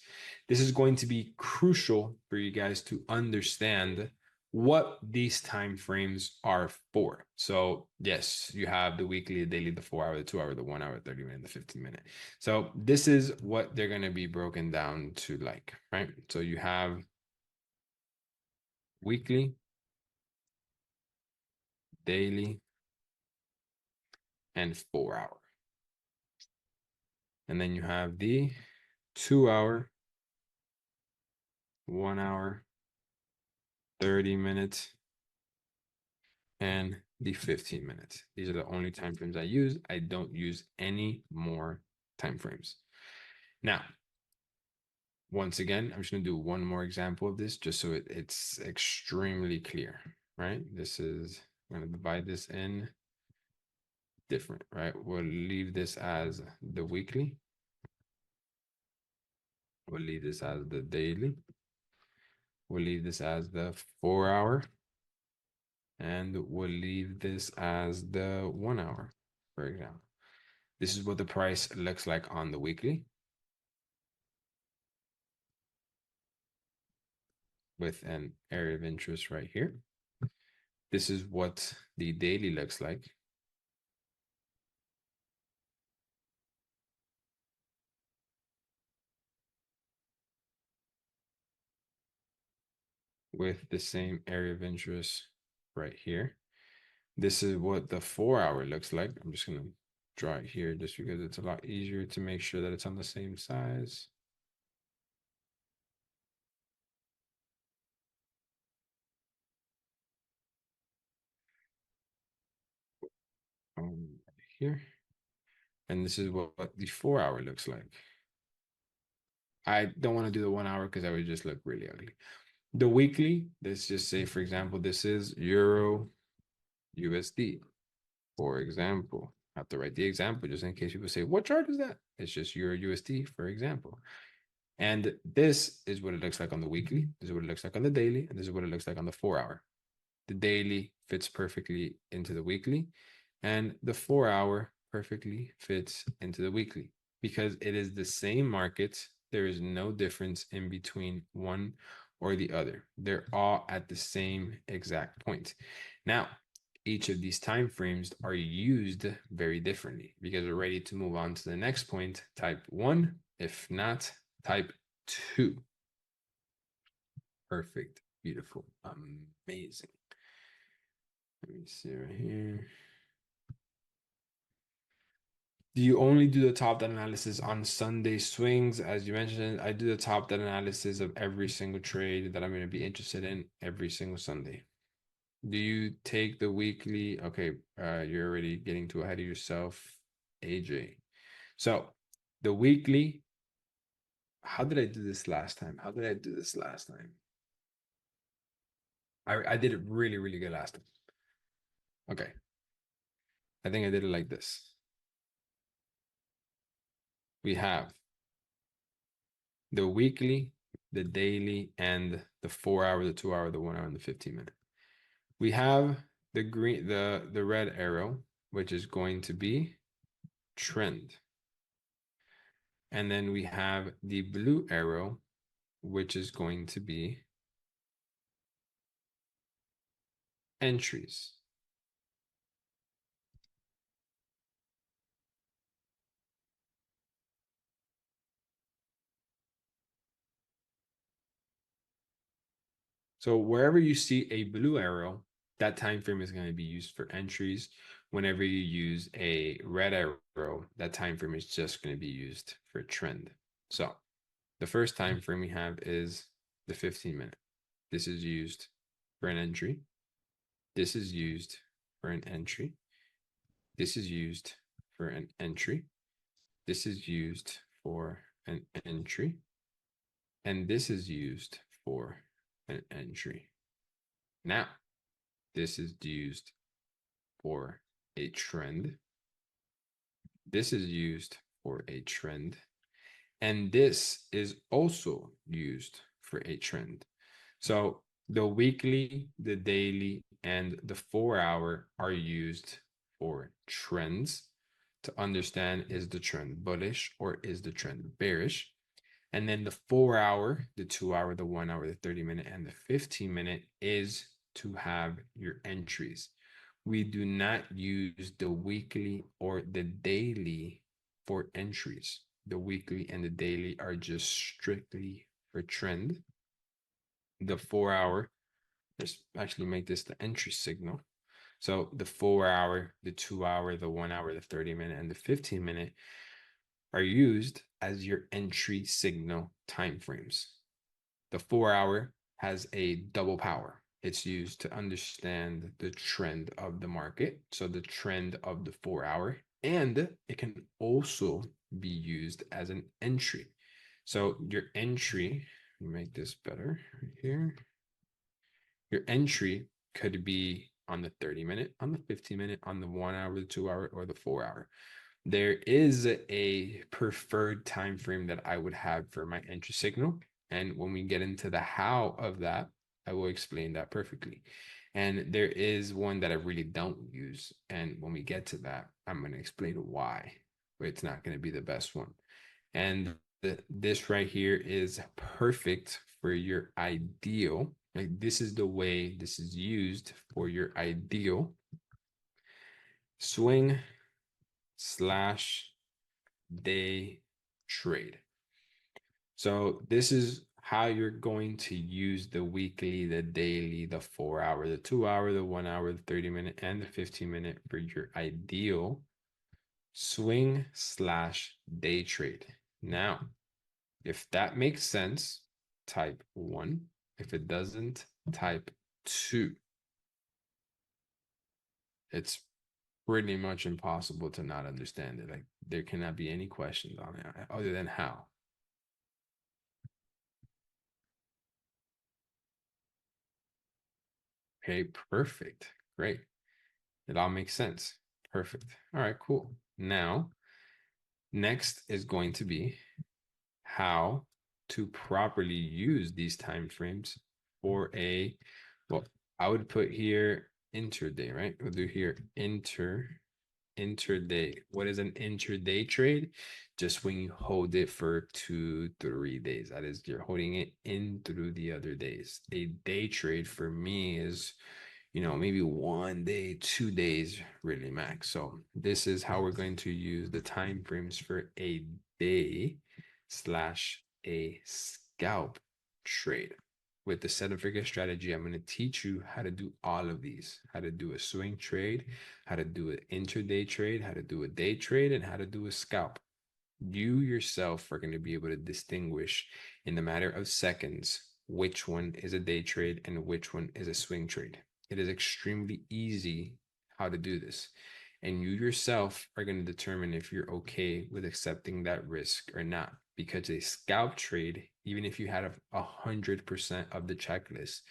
this is going to be crucial for you guys to understand what these time frames are for. So yes, you have the weekly, the daily, the 4 hour, the 2 hour, the 1 hour, 30 minute, the 15-minute. So this is what they're going to be broken down to like, right? So you have weekly, daily, and 4 hour. And then you have the 2 hour, 1 hour, 30 minutes, and the 15 minutes. These are the only time frames I use. I don't use any more time frames. Now, once again, I'm just going to do one more example of this just so it's extremely clear, right? This is, I'm going to divide this in different, right? We'll leave this as the weekly. We'll leave this as the daily. We'll leave this as the 4 hour. And we'll leave this as the 1 hour, for example. This is what the price looks like on the weekly. With an area of interest right here. This is what the daily looks like. with the same area of interest right here. This is what the 4-hour looks like. I'm just going to draw it here just because it's a lot easier to make sure that it's on the same size. Here. And this is what the 4-hour looks like. I don't want to do the 1 hour because that would just look really ugly. The weekly, let's just say, for example, this is Euro USD, for example. I have to write the example just in case people say, what chart is that? It's just Euro USD, for example. And this is what it looks like on the weekly. This is what it looks like on the daily. And this is what it looks like on the 4-hour. The daily fits perfectly into the weekly. And the 4-hour perfectly fits into the weekly. Because it is the same market, there is no difference in between one or the other. They're all at the same exact point. Now, each of these time frames are used very differently because we're ready to move on to the next point, type 1. If not, type 2. Perfect, beautiful, amazing. Let me see right here. Do you only do the top down analysis on Sunday swings? As you mentioned, I do the top down analysis of every single trade that I'm going to be interested in every single Sunday. Do you take the weekly? Okay, you're already getting too ahead of yourself, AJ. So the weekly, how did I do this last time? How did I do this last time? I did it really, really good last time. Okay. I think I did it like this. We have the weekly, the daily, and the 4-hour, the 2-hour, the 1 hour, and the 15-minute. We have the green, the red arrow, which is going to be trend. And then we have the blue arrow, which is going to be entries. So wherever you see a blue arrow, that time frame is going to be used for entries. Whenever you use a red arrow, that time frame is just going to be used for trend. So the first time frame we have is the 15-minute. This is used for an entry. This is used for an entry. This is used for an entry. This is used for an entry. And this is used for an entry. Now, this is used for a trend. This is used for a trend. And this is also used for a trend. So the weekly, the daily, and the 4-hour are used for trends to understand, is the trend bullish or is the trend bearish? And then the 4-hour, the 2-hour, the 1 hour, the 30-minute, and the 15-minute is to have your entries. We do not use the weekly or the daily for entries. The weekly and the daily are just strictly for trend. The 4-hour, let's actually make this the entry signal. So the 4-hour, the 2-hour, the 1 hour, the 30-minute, and the 15-minute are used as your entry signal timeframes. The 4-hour has a double power. It's used to understand the trend of the market, so the trend of the 4-hour, and it can also be used as an entry. So your entry, let me make this better right here. Your entry could be on the 30-minute, on the 15-minute, on the 1 hour, the 2-hour, or the 4-hour. There is a preferred time frame that I would have for my entry signal. And when we get into the how of that, I will explain that perfectly. And there is one that I really don't use. And when we get to that, I'm going to explain why, but it's not going to be the best one. And this right here is perfect for your ideal. Like this is the way this is used for your ideal swing / day trade. So this is how you're going to use the weekly, the daily, the 4 hour, the 2 hour, the 1 hour, the 30 minute, and the 15 minute for your ideal swing/day trade. Now, if that makes sense, type 1. If it doesn't, type 2. It's pretty much impossible to not understand it. Like there cannot be any questions on it other than how. Okay, perfect. Great. It all makes sense. Perfect. All right, cool. Now, next is going to be how to properly use these time frames for a, well, I would put here intraday, right? We'll do here intraday. What is an intraday trade? Just when you hold it for 2-3 days. That is, you're holding it in through the other days. A day trade for me is, maybe 1 day, 2 days, really max. So this is how we're going to use the time frames for a day/a scalp trade. With the 7-figure strategy, I'm going to teach you how to do all of these, how to do a swing trade, how to do an intraday trade, how to do a day trade, and how to do a scalp. You yourself are going to be able to distinguish in the matter of seconds which one is a day trade and which one is a swing trade. It is extremely easy how to do this. And you yourself are going to determine if you're okay with accepting that risk or not. Because a scalp trade, even if you had 100% of the checklist,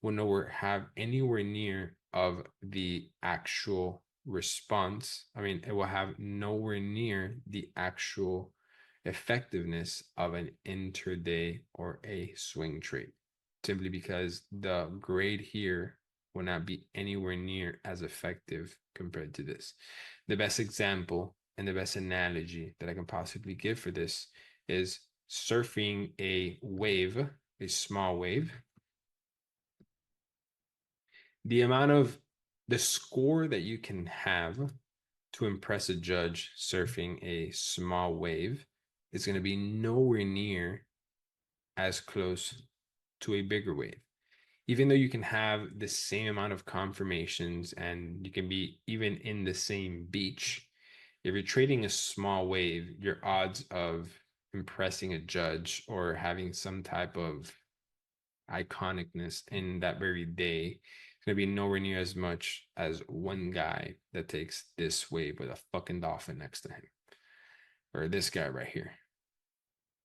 will have anywhere near of the actual response. I mean, it will have nowhere near the actual effectiveness of an intraday or a swing trade, simply because the grade here will not be anywhere near as effective compared to this. The best example and the best analogy that I can possibly give for this is surfing a wave, a small wave. The score that you can have to impress a judge surfing a small wave is going to be nowhere near as close to a bigger wave. Even though you can have the same amount of confirmations and you can be even in the same beach, if you're trading a small wave, your odds of impressing a judge or having some type of iconicness in that very day is going to be nowhere near as much as one guy that takes this wave with a fucking dolphin next to him, or this guy right here.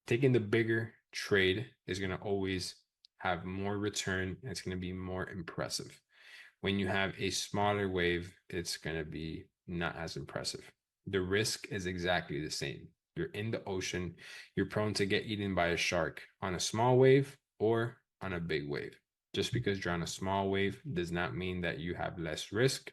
Taking the bigger trade is going to always have more return and it's going to be more impressive. When you have a smaller wave, it's going to be not as impressive. The risk is exactly the same. You're in the ocean, you're prone to get eaten by a shark on a small wave or on a big wave. Just because you're on a small wave does not mean that you have less risk.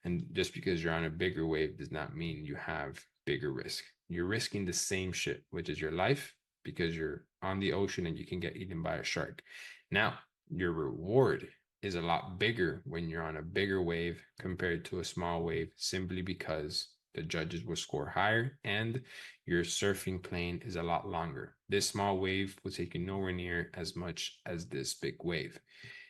And just because you're on a bigger wave does not mean you have bigger risk. You're risking the same shit, which is your life, because you're on the ocean and you can get eaten by a shark. Now, your reward is a lot bigger when you're on a bigger wave compared to a small wave, simply because the judges will score higher and your surfing plane is a lot longer. This small wave will take you nowhere near as much as this big wave.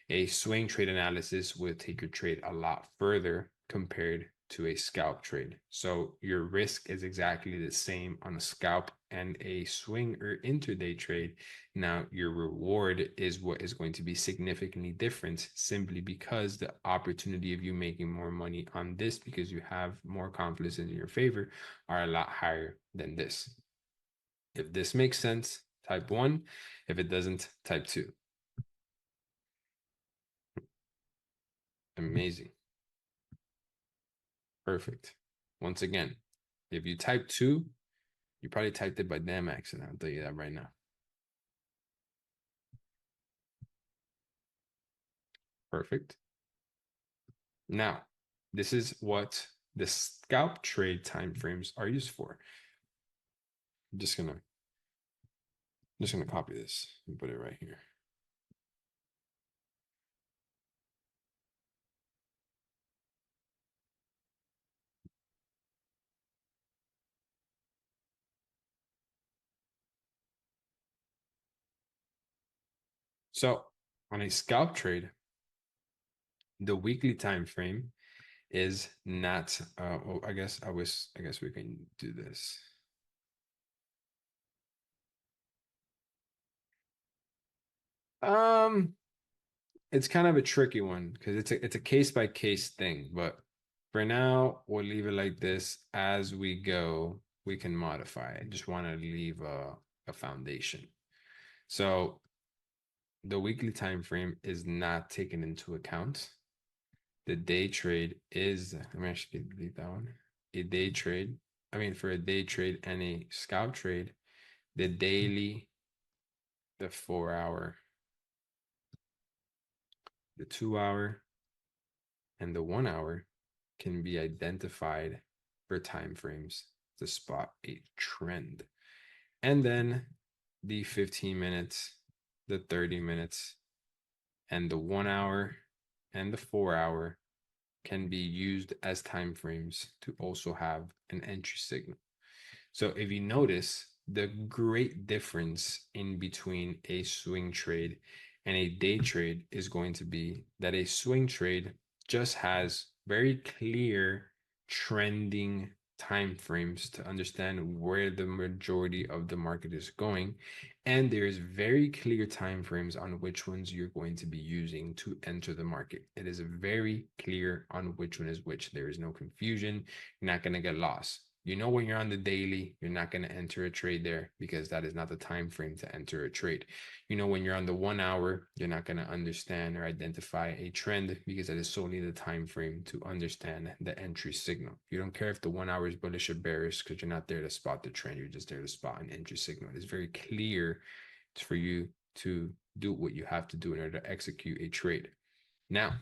A swing trade analysis will take your trade a lot further compared to a scalp trade. So your risk is exactly the same on a scalp and a swing or intraday trade. Now your reward is what is going to be significantly different, simply because the opportunity of you making more money on this, because you have more confidence in your favor, are a lot higher than this. If this makes sense, type 1. If it doesn't, type 2. Amazing. Perfect. Once again, if you type 2, you probably typed it by damn accident. I'll tell you that right now. Perfect. Now, this is what the scalp trade timeframes are used for. I'm just gonna copy this and put it right here. So on a scalp trade, the weekly time frame is not well, I guess we can do this. Um it's kind of a tricky one because it's a case by case thing, but for now we'll leave it like this. As we go, we can modify. I just want to leave a foundation. So the weekly time frame is not taken into account. The day trade is, let me actually delete that one. A day trade, I mean, for a day trade and a scalp trade, the daily, the 4 hour, the 2 hour, and the 1 hour can be identified for time frames to spot a trend. And then the 15 minutes, the 30 minutes, and the 1 hour and the 4 hour can be used as time frames to also have an entry signal. So if you notice, the great difference in between a swing trade and a day trade is going to be that a swing trade just has very clear trending time frames to understand where the majority of the market is going, and there's very clear time frames on which ones you're going to be using to enter the market. It is very clear on which one is which. There is no confusion. You're not going to get lost. You know, when you're on the daily, you're not going to enter a trade there because that is not the time frame to enter a trade. You know, when you're on the 1 hour, you're not going to understand or identify a trend because that is solely the time frame to understand the entry signal. You don't care if the 1 hour is bullish or bearish because you're not there to spot the trend. You're just there to spot an entry signal. It's very clear for you to do what you have to do in order to execute a trade. Now,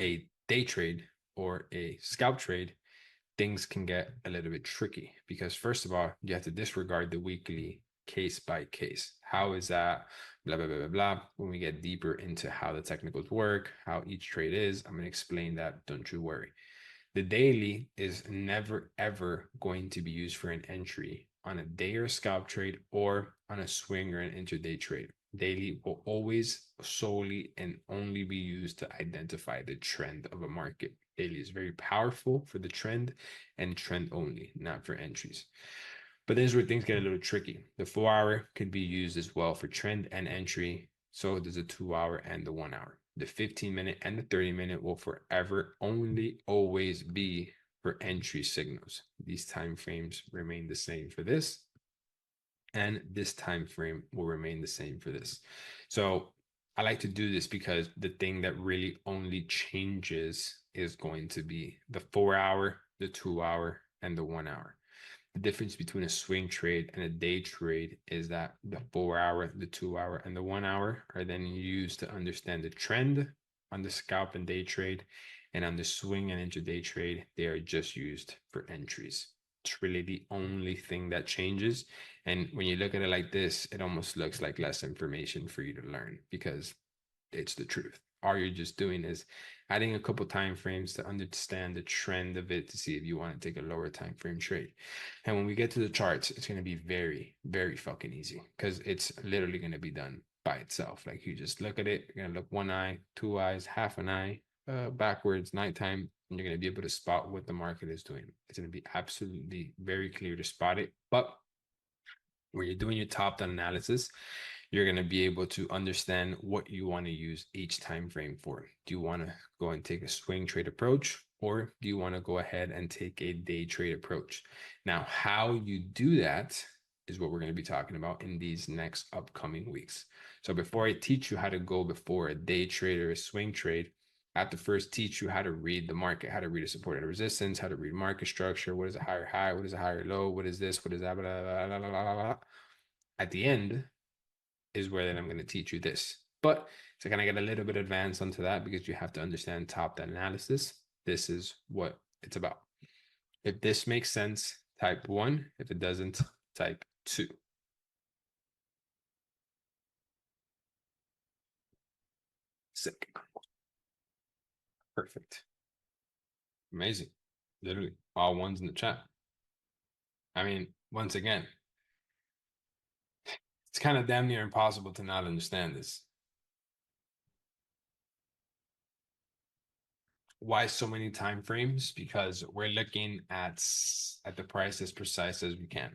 a day trade or a scalp trade, things can get a little bit tricky because first of all, you have to disregard the weekly case by case. How is that? Blah, blah, blah, blah, blah. When we get deeper into how the technicals work, how each trade is, I'm going to explain that. Don't you worry. The daily is never, ever going to be used for an entry on a day or scalp trade or on a swing or an intraday trade. Daily will always solely and only be used to identify the trend of a market. Daily is very powerful for the trend and trend only, not for entries. But this is where things get a little tricky. The 4 hour could be used as well for trend and entry. So there's a 2 hour and the 1 hour. The 15-minute and the 30-minute will forever only always be for entry signals. These time frames remain the same for this, and this time frame will remain the same for this. So I like to do this because the thing that really only changes is going to be the 4 hour, the 2 hour, and the 1 hour. The difference between a swing trade and a day trade is that the 4 hour, the 2 hour, and the 1 hour are then used to understand the trend on the scalp and day trade. And on the swing and intraday trade, they are just used for entries. It's really the only thing that changes. And when you look at it like this, it almost looks like less information for you to learn because it's the truth. All you're just doing is adding a couple time frames to understand the trend of it to see if you want to take a lower time frame trade. And when we get to the charts, it's going to be very, very fucking easy because it's literally going to be done by itself. Like you just look at it, you're going to look one eye, two eyes, half an eye, backwards, nighttime, and you're going to be able to spot what the market is doing. It's going to be absolutely very clear to spot it. But when you're doing your top down analysis, you're going to be able to understand what you want to use each time frame for. Do you want to go and take a swing trade approach, or do you want to go ahead and take a day trade approach? Now, how you do that is what we're going to be talking about in these next upcoming weeks. So before I teach you how to go before a day trade or a swing trade, I have to first teach you how to read the market, how to read a support and a resistance, how to read market structure. What is a higher high? What is a higher low? What is this? What is that? Blah, blah, blah, blah, blah, blah. At the end is where then I'm going to teach you this. But to kind of get a little bit advanced onto that, because you have to understand top-down analysis, this is what it's about. If this makes sense, type 1. If it doesn't, type 2. Sick. Perfect. Amazing. Literally all ones in the chat. I mean, once again, it's kind of damn near impossible to not understand this. Why so many time frames? Because we're looking at the price as precise as we can.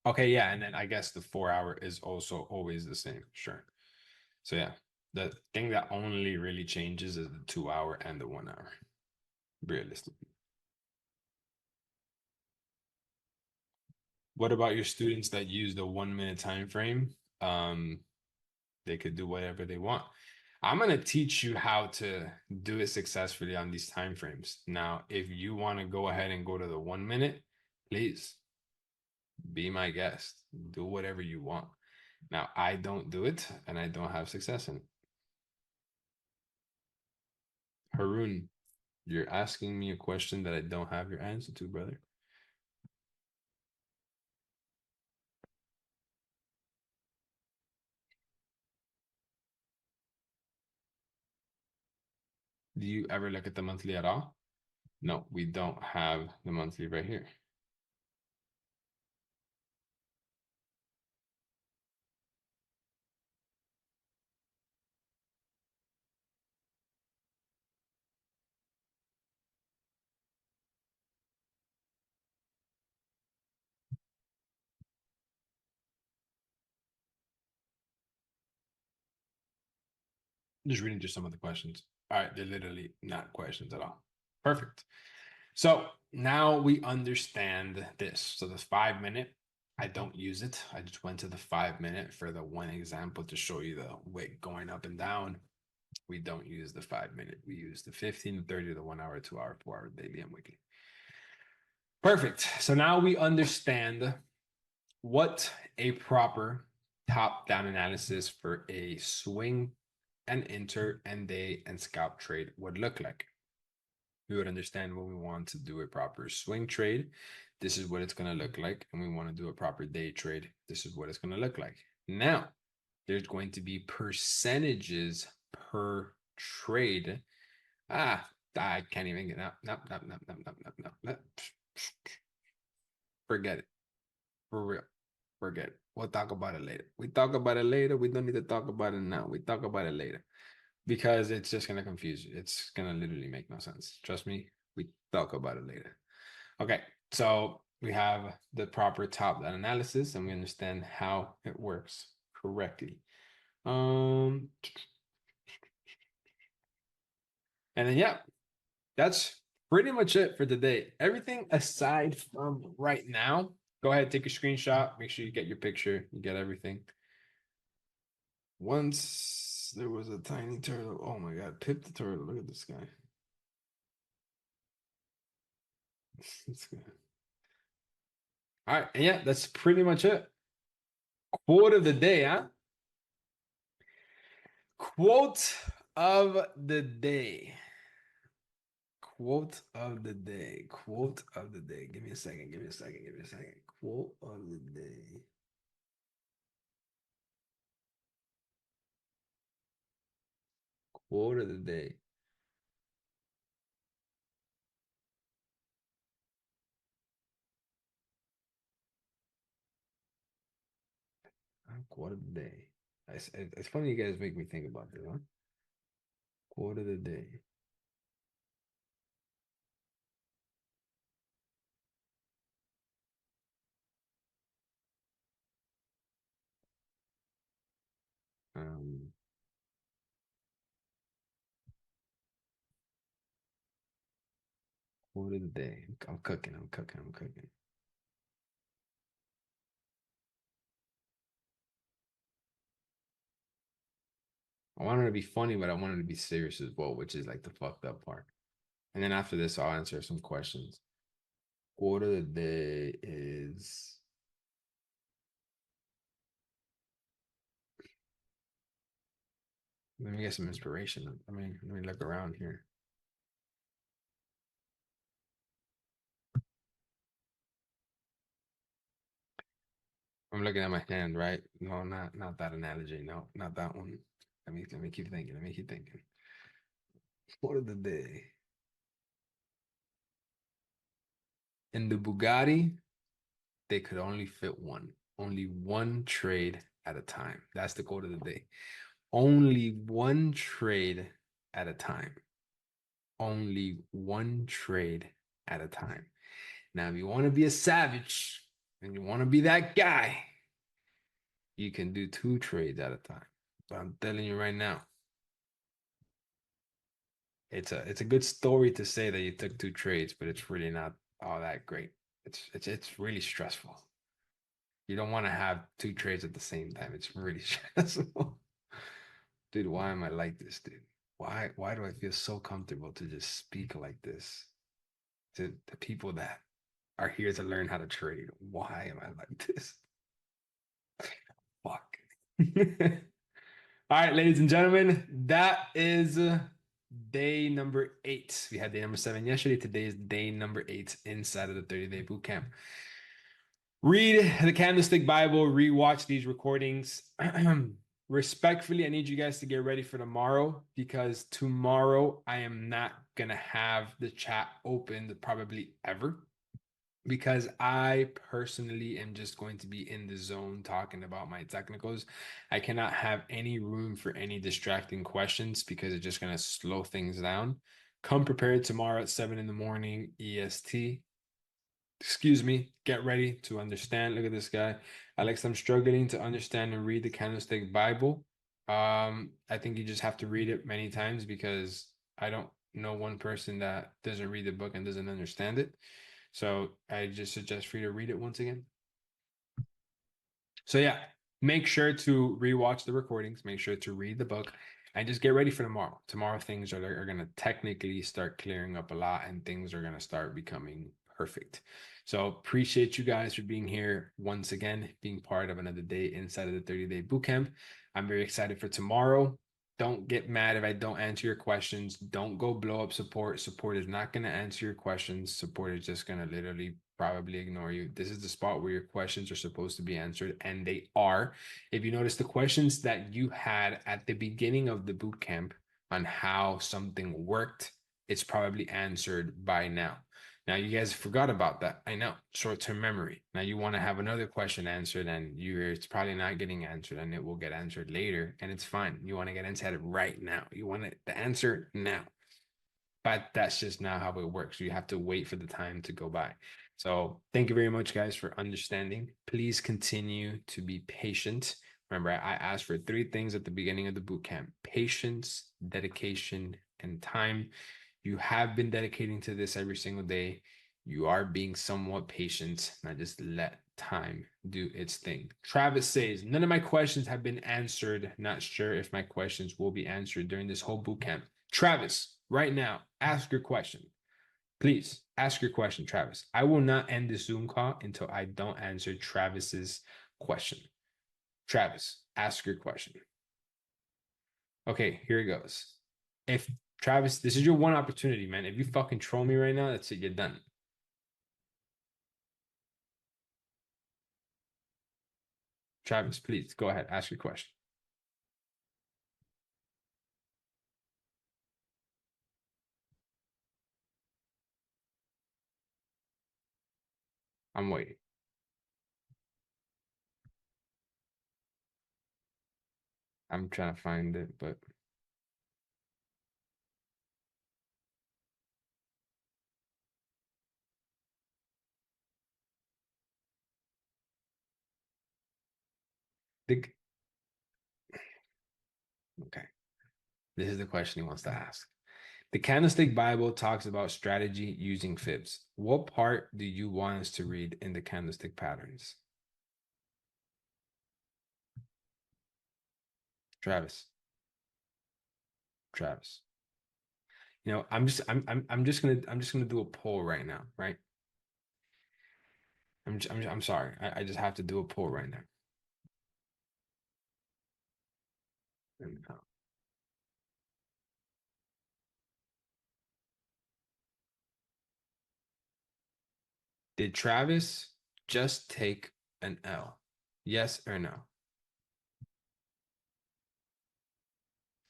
Okay, yeah, and then I guess the 4 hour is also always the same. Sure. So yeah, the thing that only really changes is the 2 hour and the 1 hour, realistically. What about your students that use the 1 minute time frame? They could do whatever they want. I'm gonna teach you how to do it successfully on these time frames. Now, if you want to go ahead and go to the 1 minute, please be my guest. Do whatever you want. Now, I don't do it and I don't have success in it. Haroon, you're asking me a question that I don't have your answer to, brother. Do you ever look at the monthly at all? No, we don't have the monthly right here. Just reading through some of the questions. All right, they're literally not questions at all. Perfect. So now we understand this. So the 5 minute, I don't use it. I just went to the 5 minute for the one example to show you the wick going up and down. We don't use the 5 minute. We use the 15, the 30, the 1 hour, 2 hour, 4 hour, daily, and weekly. Perfect. So now we understand what a proper top-down analysis for a swing and enter and day and scalp trade would look like. We would understand when we want to do a proper swing trade, this is what it's going to look like. And we want to do a proper day trade, this is what it's going to look like. Now, there's going to be percentages per trade. I can't even get up. No. Forget it. For real. Forget it. We'll talk about it later. We talk about it later. We don't need to talk about it now. We talk about it later because it's just going to confuse you. It's going to literally make no sense. Trust me. We talk about it later. Okay. So we have the proper top-down analysis and we understand how it works correctly. And then, yeah, that's pretty much it for today. Everything aside from right now, go ahead, take a screenshot. Make sure you get your picture. You get everything. Once there was a tiny turtle. Oh my God, Pip the turtle. Look at this guy. That's good. All right. And yeah, that's pretty much it. Quote of the day, huh? Quote of the day. Quote of the day. Quote of the day. Give me a second. Give me a second. Give me a second. Quote of the day. Quote of the day. Quote of the day. It's funny you guys make me think about this, huh? Quote of the day. Um, quote of the day. I'm cooking. I'm cooking. I'm cooking. I wanted to be funny, but I wanted to be serious as well, which is like the fucked up part. And then after this, I'll answer some questions. Quote of the day is let me get some inspiration. Let me look around here. I'm looking at my hand, right? No, not that analogy. No, not that one. Let me keep thinking. Let me keep thinking. Quote of the day. In the Bugatti, they could only fit one. Only one trade at a time. That's the quote of the day. Only one trade at a time. Only one trade at a time. Now, if you want to be a savage and you want to be that guy, you can do 2 trades at a time. But I'm telling you right now, it's a good story to say that you took 2 trades, but it's really not all that great. It's really stressful. You don't want to have 2 trades at the same time. It's really stressful. Dude, why am I like this, dude? Why do I feel so comfortable to just speak like this to the people that are here to learn how to trade? Why am I like this? Fuck. All right, ladies and gentlemen, that is day number 8. We had day number 7 yesterday. Today is day number 8 inside of the 30-day boot camp. Read the Candlestick Bible, rewatch these recordings. Respectfully, I need you guys to get ready for tomorrow, because tomorrow I am not gonna have the chat opened probably ever, because I personally am just going to be in the zone talking about my technicals. I cannot have any room for any distracting questions because it's just going to slow things down. Come prepared tomorrow at 7 in the morning EST. Excuse me, get ready to understand. Look at this guy. Alex, I'm struggling to understand and read the Candlestick Bible. I think you just have to read it many times, because I don't know one person that doesn't read the book and doesn't understand it. So I just suggest for you to read it once again. So yeah, make sure to rewatch the recordings, make sure to read the book, and just get ready for tomorrow. Tomorrow things are going to technically start clearing up a lot, and things are going to start becoming perfect. So appreciate you guys for being here once again, being part of another day inside of the 30-day bootcamp. I'm very excited for tomorrow. Don't get mad if I don't answer your questions. Don't go blow up support. Support is not going to answer your questions. Support is just going to literally probably ignore you. This is the spot where your questions are supposed to be answered, and they are. If you notice the questions that you had at the beginning of the boot camp on how something worked, it's probably answered by now. Now, you guys forgot about that. I know, short-term memory. Now you want to have another question answered, and it's probably not getting answered, and it will get answered later, and it's fine. You want to get into it right now. You want the answer now. But that's just not how it works. You have to wait for the time to go by. So thank you very much, guys, for understanding. Please continue to be patient. Remember, I asked for 3 things at the beginning of the boot camp: patience, dedication, and time. You have been dedicating to this every single day. You are being somewhat patient. Now just let time do its thing. Travis says, none of my questions have been answered. Not sure if my questions will be answered during this whole boot camp. Travis, right now, ask your question. Please ask your question, Travis. I will not end this Zoom call until I don't answer Travis's question. Travis, ask your question. Okay, here it goes. If Travis, this is your one opportunity, man. If you fucking troll me right now, that's it. You're done. Travis, please go ahead. Ask your question. I'm waiting. I'm trying to find it, but the okay. This is the question he wants to ask. The Candlestick Bible talks about strategy using fibs. What part do you want us to read in the candlestick patterns? Travis. Travis. You know, I'm just gonna do a poll right now, right? I'm sorry. I just have to do a poll right now. Did Travis just take an L? Yes or no?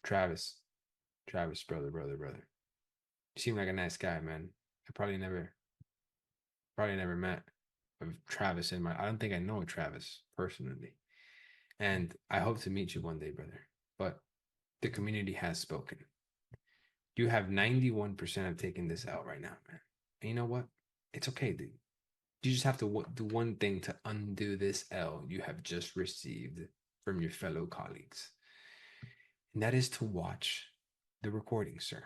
Travis. Travis, brother. You seem like a nice guy, man. I probably never met Travis in my, I don't think I know Travis personally. And I hope to meet you one day, brother. But the community has spoken. You have 91% of taking this out right now, man. And you know what? It's okay, dude. You just have to do one thing to undo this L you have just received from your fellow colleagues. And that is to watch the recording, sir.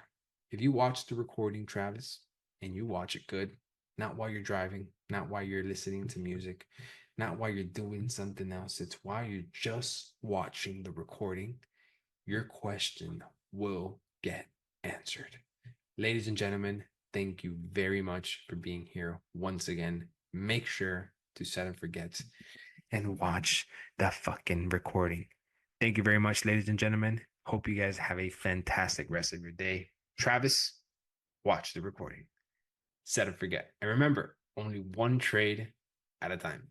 If you watch the recording, Travis, and you watch it good, not while you're driving, not while you're listening to music, not while you're doing something else, it's while you're just watching the recording, your question will get answered. Ladies and gentlemen, thank you very much for being here once again. Make sure to set and forget and watch the fucking recording. Thank you very much, ladies and gentlemen. Hope you guys have a fantastic rest of your day. Travis, watch the recording. Set and forget. And remember, only one trade at a time.